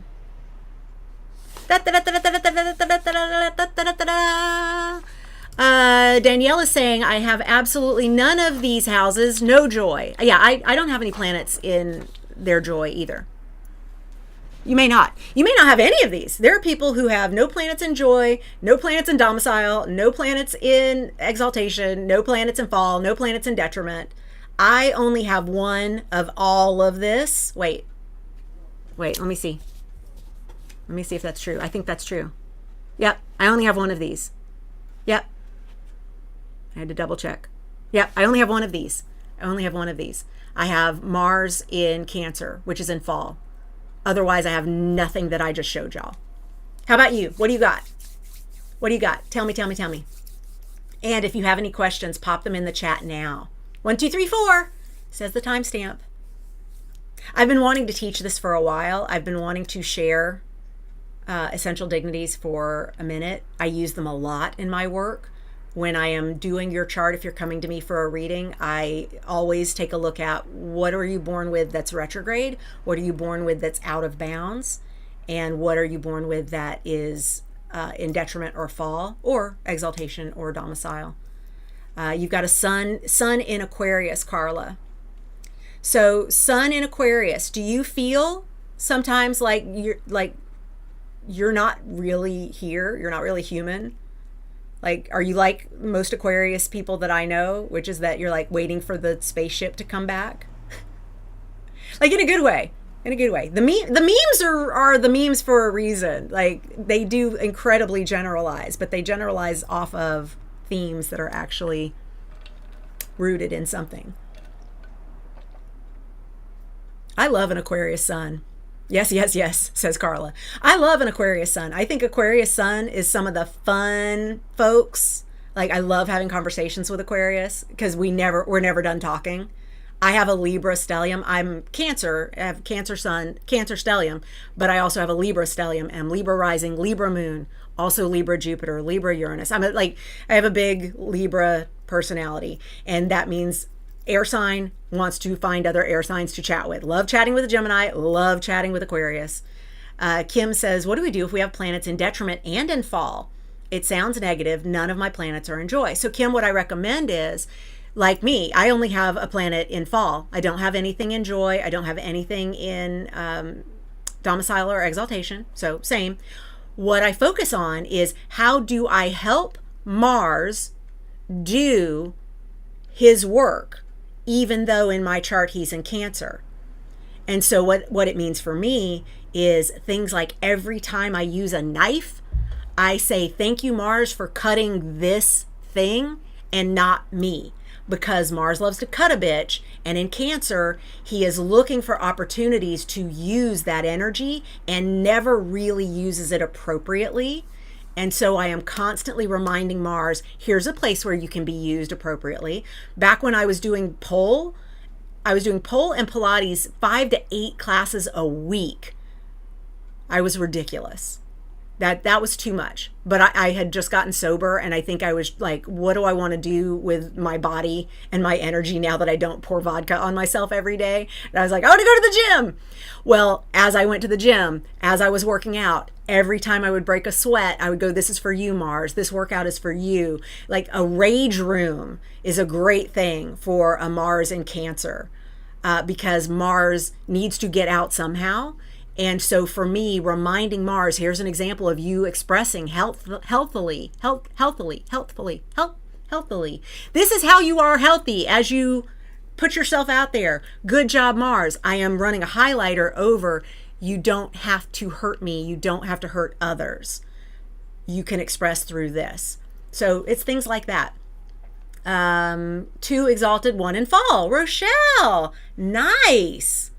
A: Danielle is saying, I have absolutely none of these houses, no joy. Yeah, I don't have any planets in their joy either. You may not. You may not have any of these. There are people who have no planets in joy, no planets in domicile, no planets in exaltation, no planets in fall, no planets in detriment. I only have one of all of this. Wait, let me see. Let me see if that's true. I think that's true. Yep, I only have one of these. Yep. I had to double check. Yep, I only have one of these. I have Mars in Cancer, which is in fall. Otherwise, I have nothing that I just showed y'all. How about you? What do you got? Tell me. And if you have any questions, pop them in the chat now. 1, 2, 3, 4 says the timestamp. I've been wanting to teach this for a while. I've been wanting to share essential dignities for a minute. I use them a lot in my work. When I am doing your chart, if you're coming to me for a reading, I always take a look at what are you born with that's retrograde, what are you born with that's out of bounds, and what are you born with that is in detriment or fall or exaltation or domicile. You've got a sun in Aquarius, Carla. So sun in Aquarius, do you feel sometimes like you're not really here? You're not really human? Like, are you like most Aquarius people that I know, which is that you're like waiting for the spaceship to come back? Like in a good way. The memes are the memes for a reason. Like they do incredibly generalize, but they generalize off of themes that are actually rooted in something. I love an Aquarius sun. Yes, says Carla. I love an Aquarius sun. I think Aquarius sun is some of the fun folks. Like I love having conversations with Aquarius because we're never done talking. I have a Libra stellium. I'm Cancer. I have Cancer sun, Cancer stellium, but I also have a Libra stellium. I'm Libra rising, Libra moon, also Libra Jupiter, Libra Uranus. I have a big Libra personality, and that means air sign wants to find other air signs to chat with. Love chatting with a Gemini, love chatting with Aquarius. Kim says, what do we do if we have planets in detriment and in fall? It sounds negative. None of my planets are in joy. So Kim, what I recommend is, like me, I only have a planet in fall. I don't have anything in joy. I don't have anything in domicile or exaltation. So same. What I focus on is how do I help Mars do his work, even though in my chart he's in Cancer. And so what it means for me is things like every time I use a knife, I say, thank you, Mars, for cutting this thing and not me. because Mars loves to cut a bitch. And in Cancer, he is looking for opportunities to use that energy and never really uses it appropriately. And so I am constantly reminding Mars, here's a place where you can be used appropriately. Back when I was doing pole and Pilates 5 to 8 classes a week. I was ridiculous. That was too much. But I had just gotten sober, and I think I was like, what do I want to do with my body and my energy now that I don't pour vodka on myself every day? And I was like, I want to go to the gym. Well, as I went to the gym, as I was working out, every time I would break a sweat, I would go, this is for you, Mars. This workout is for you. Like a rage room is a great thing for a Mars in Cancer, because Mars needs to get out somehow. And so for me, reminding Mars, here's an example of you expressing healthily. This is how you are healthy as you put yourself out there. Good job, Mars. I am running a highlighter over, you don't have to hurt me. You don't have to hurt others. You can express through this. So it's things like that. 2 exalted, 1 in fall. Rochelle, nice.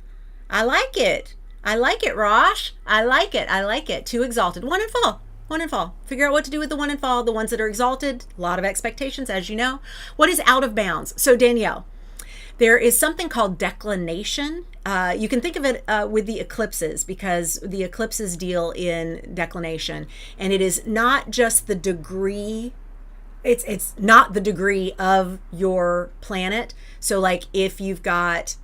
A: I like it. I like it, Rosh. I like it. 2 exalted, 1 in fall. 1 in fall. Figure out what to do with the 1 in fall. The ones that are exalted, a lot of expectations, as you know. What is out of bounds? So Danielle, there is something called declination. You can think of it with the eclipses, because the eclipses deal in declination. And it is not just the degree, it's not the degree of your planet. So like if you've got,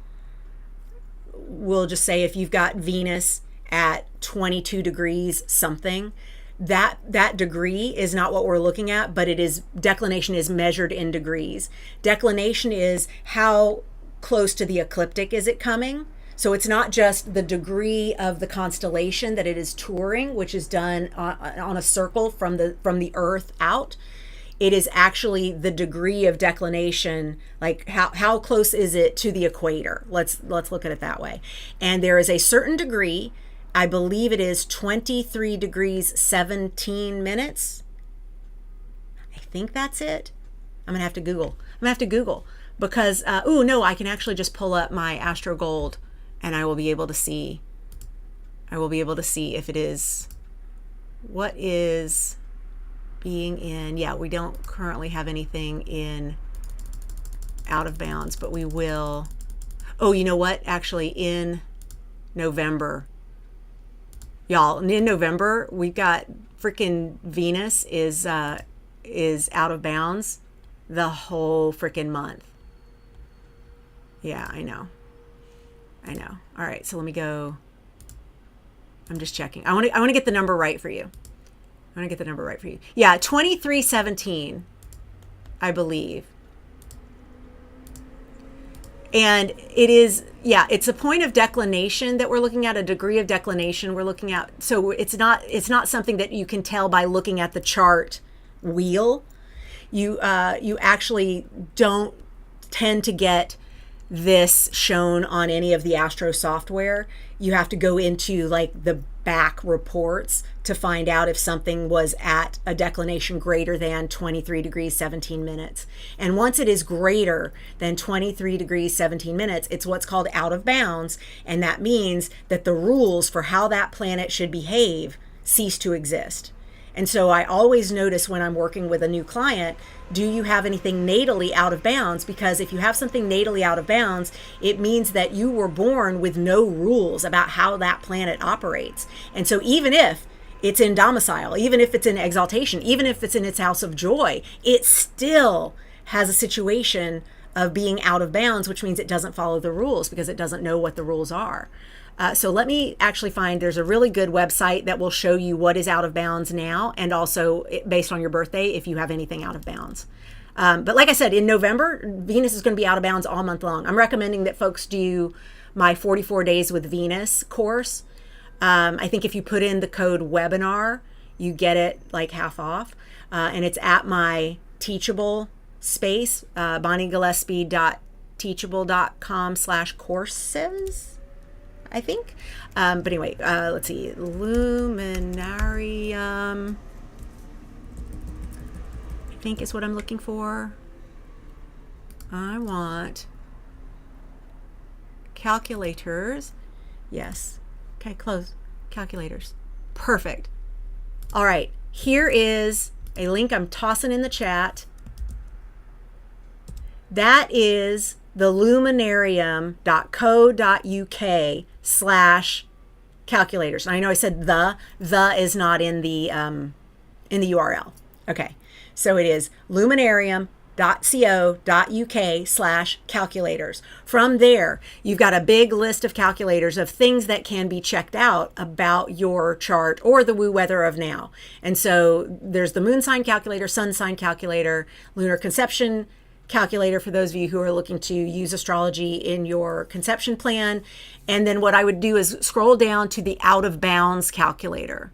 A: we'll just say if you've got Venus at 22 degrees something, that degree is not what we're looking at, but it is, declination is measured in degrees. Declination is how close to the ecliptic is it coming. So it's not just the degree of the constellation that it is touring, which is done on a circle from the Earth out. It is actually the degree of declination, like how close is it to the equator? Let's look at it that way. And there is a certain degree, I believe it is 23 degrees 17 minutes. I think that's it. I'm gonna have to Google. Because no, I can actually just pull up my Astro Gold, and I will be able to see. If it is, what is being in, yeah, we don't currently have anything in out of bounds, but we will. Oh, you know what? Actually, in November, y'all, in November, we've got freaking Venus is out of bounds the whole freaking month. Yeah, I know. All right, so let me go. I'm just checking. I want to get the number right for you. Yeah, 2317, I believe. And it is, yeah, it's a point of declination that we're looking at, a degree of declination we're looking at. So it's not something that you can tell by looking at the chart wheel. You actually don't tend to get this shown on any of the Astro software. You have to go into like the back reports to find out if something was at a declination greater than 23 degrees 17 minutes. And once it is greater than 23 degrees 17 minutes, it's what's called out of bounds. And that means that the rules for how that planet should behave cease to exist. And so I always notice when I'm working with a new client, do you have anything natally out of bounds? Because if you have something natally out of bounds, it means that you were born with no rules about how that planet operates. And so even if it's in domicile, even if it's in exaltation, even if it's in its house of joy, it still has a situation of being out of bounds, which means it doesn't follow the rules because it doesn't know what the rules are. So let me actually find, there's a really good website that will show you what is out of bounds now, and also based on your birthday, if you have anything out of bounds. But like I said, in November, Venus is going to be out of bounds all month long. I'm recommending that folks do my 44 Days with Venus course. I think if you put in the code webinar, you get it like half off. And it's at my Teachable space, bonniegillespie.teachable.com/courses. I think. But anyway, let's see. Luminarium, I think is what I'm looking for. I want calculators. Yes. Okay, close. Calculators. Perfect. All right. Here is a link I'm tossing in the chat. That is the luminarium.co.uk/calculators. And I know I said the is not in the URL. Okay. So it is luminarium.co.uk/calculators. From there, you've got a big list of calculators of things that can be checked out about your chart or the woo weather of now. And so there's the moon sign calculator, sun sign calculator, lunar conception calculator for those of you who are looking to use astrology in your conception plan. And then what I would do is scroll down to the out of bounds calculator.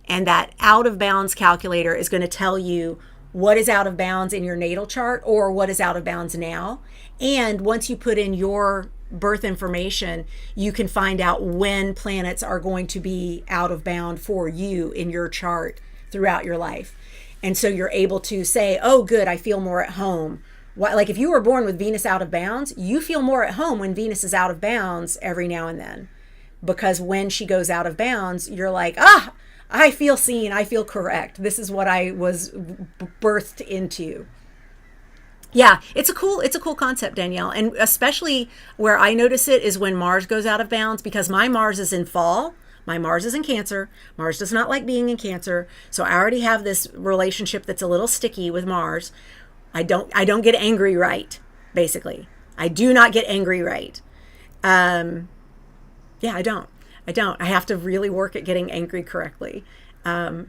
A: And that out of bounds calculator is going to tell you what is out of bounds in your natal chart or what is out of bounds now. And once you put in your birth information, you can find out when planets are going to be out of bound for you in your chart throughout your life. And so you're able to say, oh, good, I feel more at home. Like if you were born with Venus out of bounds, you feel more at home when Venus is out of bounds every now and then. Because when she goes out of bounds, you're like, I feel seen, I feel correct. This is what I was birthed into. Yeah, it's a cool concept, Danielle. And especially where I notice it is when Mars goes out of bounds, because my Mars is in fall. My Mars is in Cancer. Mars does not like being in Cancer. So I already have this relationship that's a little sticky with Mars. I don't get angry right, basically. I do not get angry right. Yeah, I don't. I have to really work at getting angry correctly. Or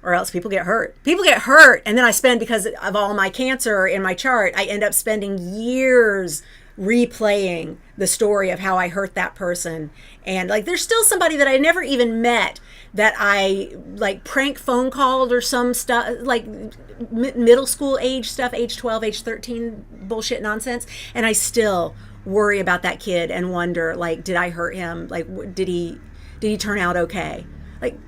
A: else people get hurt. People get hurt. And then I spend, because of all my Cancer in my chart, I end up spending years replaying the story of how I hurt that person. And like, there's still somebody that I never even met that I like prank phone called or some stuff, like middle school age stuff, age 12, age 13 bullshit nonsense. And I still worry about that kid and wonder, like, did I hurt him? Like, did he turn out okay? Like,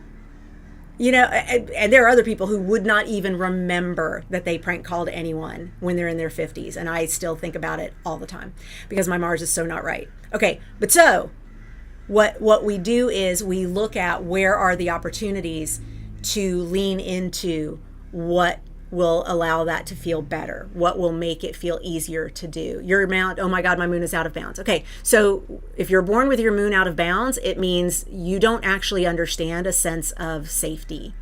A: you know, and there are other people who would not even remember that they prank called anyone when they're in their 50s. And I still think about it all the time because my Mars is so not right. Okay, but so what we do is we look at where are the opportunities to lean into what will allow that to feel better, what will make it feel easier to do. Your amount, oh my God, my moon is out of bounds. Okay, so if you're born with your moon out of bounds, it means you don't actually understand a sense of safety.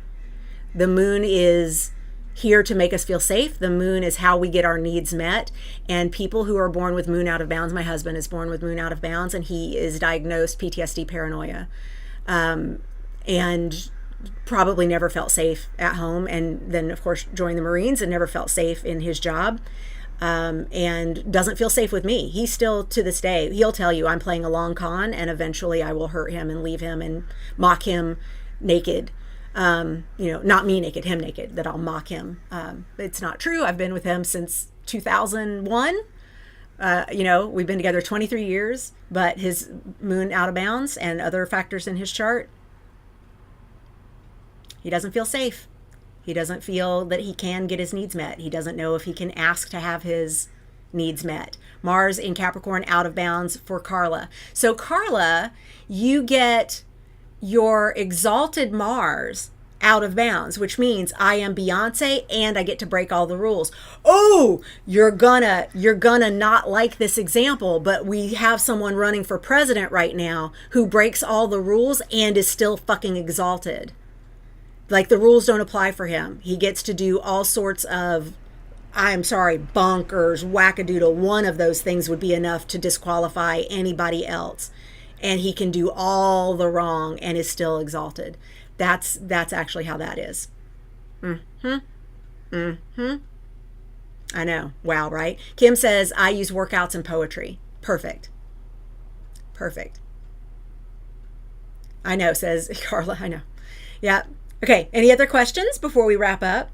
A: The moon is here to make us feel safe. The moon is how we get our needs met. And people who are born with moon out of bounds, my husband is born with moon out of bounds, and he is diagnosed PTSD paranoia. And probably never felt safe at home, and then of course joined the Marines and never felt safe in his job, and doesn't feel safe with me. He still, to this day, he'll tell you I'm playing a long con and eventually I will hurt him and leave him and mock him naked. Not me naked, him naked, that I'll mock him. It's not true. I've been with him since 2001. We've been together 23 years, but his moon out of bounds and other factors in his chart, he doesn't feel safe. He doesn't feel that he can get his needs met. He doesn't know if he can ask to have his needs met. Mars in Capricorn out of bounds for Carla. So Carla, you get your exalted Mars out of bounds, which means I am Beyoncé and I get to break all the rules. Oh, you're gonna not like this example, but we have someone running for president right now who breaks all the rules and is still fucking exalted. Like the rules don't apply for him. He gets to do all sorts of, bonkers, wackadoodle. One of those things would be enough to disqualify anybody else. And he can do all the wrong and is still exalted. That's actually how that is. I know. Wow, right? Kim says, I use workouts and poetry. Perfect. I know, says Carla. I know. Yeah. Okay, any other questions before we wrap up?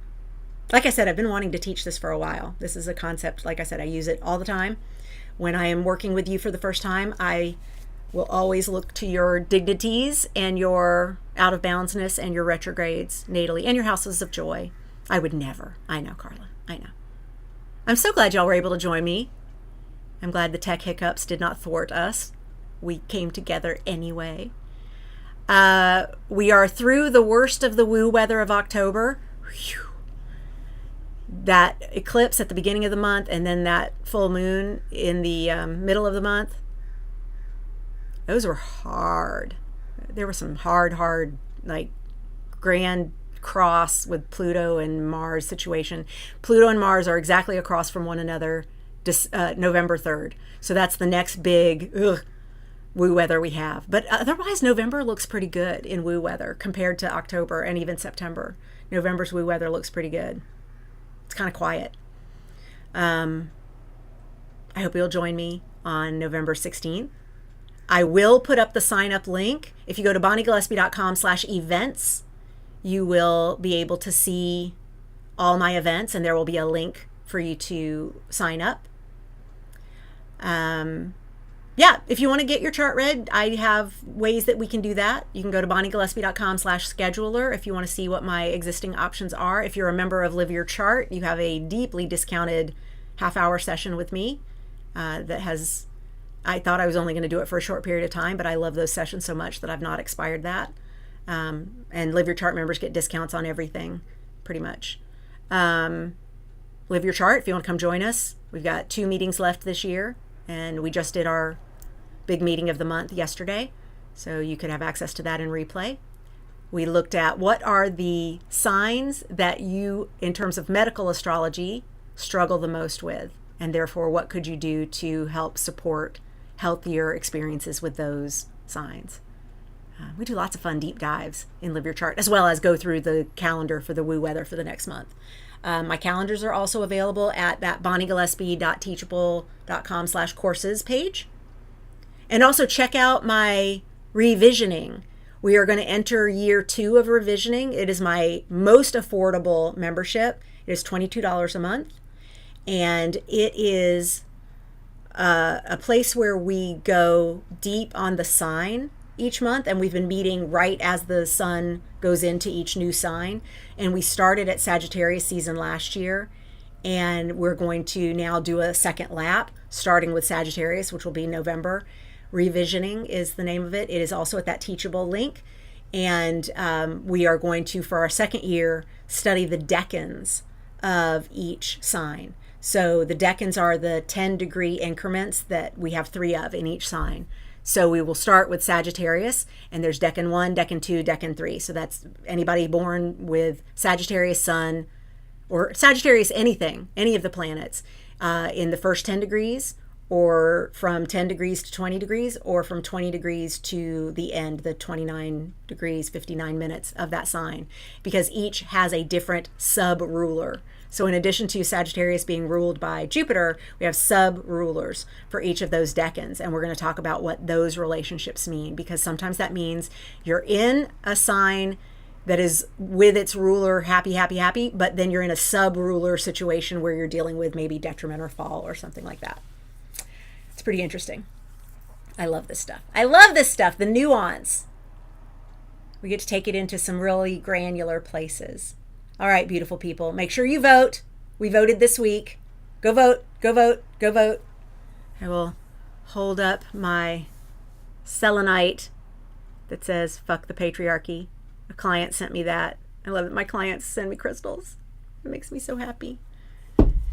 A: Like I said, I've been wanting to teach this for a while. This is a concept, like I said, I use it all the time. When I am working with you for the first time, I will always look to your dignities and your out of boundsness and your retrogrades natally and your houses of joy. I would never. I know, Carla. I know. I'm so glad y'all were able to join me. I'm glad the tech hiccups did not thwart us. We came together anyway. We are through the worst of the woo weather of October. Whew. That eclipse at the beginning of the month and then that full moon in the middle of the month, those were hard. There was some hard, like grand cross with Pluto and Mars situation. Pluto and Mars are exactly across from one another November 3rd. So that's the next big woo weather we have. But otherwise, November looks pretty good in woo weather compared to October and even September. November's woo weather looks pretty good. It's kind of quiet. I hope you'll join me on November 16th. I will put up the sign up link. If you go to bonniegillespie.com/events, you will be able to see all my events, and there will be a link for you to sign up. Yeah, if you want to get your chart read, I have ways that we can do that. You can go to bonniegillespie.com/scheduler if you want to see what my existing options are. If you're a member of Live Your Chart, you have a deeply discounted half-hour session with me that has, I thought I was only going to do it for a short period of time, but I love those sessions so much that I've not expired that. And Live Your Chart members get discounts on everything, pretty much. Live Your Chart, if you want to come join us. We've got 2 meetings left this year, and we just did our big meeting of the month yesterday, so you could have access to that in replay. We looked at what are the signs that you, in terms of medical astrology, struggle the most with, and therefore what could you do to help support healthier experiences with those signs. We do lots of fun deep dives in Live Your Chart, as well as go through the calendar for the woo weather for the next month. My calendars are also available at that bonniegillespie.teachable.com/courses page. And also check out my revisioning. We are going to enter year 2 of revisioning. It is my most affordable membership. It is $22 a month. And it is a place where we go deep on the sign each month. And we've been meeting right as the sun goes into each new sign. And we started at Sagittarius season last year. And we're going to now do a second lap, starting with Sagittarius, which will be November. Revisioning is the name of it. It is also at that Teachable link. And we are going to, for our second year, study the decans of each sign. So the decans are the 10-degree increments that we have 3 of in each sign. So we will start with Sagittarius, and there's Decan 1, Decan 2, Decan 3. So that's anybody born with Sagittarius Sun, or Sagittarius anything, any of the planets, in the first 10 degrees, or from 10 degrees to 20 degrees, or from 20 degrees to the end, the 29 degrees, 59 minutes of that sign, because each has a different sub-ruler. So in addition to Sagittarius being ruled by Jupiter, we have sub-rulers for each of those decans, and we're going to talk about what those relationships mean, because sometimes that means you're in a sign that is with its ruler happy, but then you're in a sub-ruler situation where you're dealing with maybe detriment or fall or something like that. It's pretty interesting. I love this stuff. The nuance. We get to take it into some really granular places. All right, beautiful people. Make sure you vote. We voted this week. Go vote, go vote, go vote. I will hold up my selenite that says, "Fuck the patriarchy." A client sent me that. I love it. My clients send me crystals. It makes me so happy.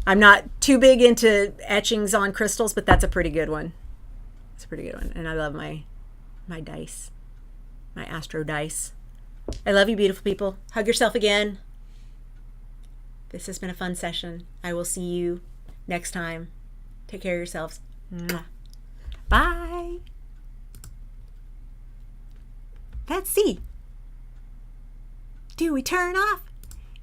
A: I'm not too big into etchings on crystals, but that's a pretty good one. It's a pretty good one. And I love my dice, my astro dice. I love you, beautiful people. Hug yourself again. This has been a fun session. I will see you next time. Take care of yourselves. Mwah. Bye. Let's see. Do we turn off?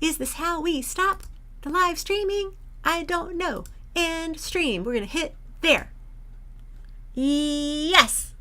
A: Is this how we stop the live streaming? I don't know. End stream. We're going to hit there. Yes.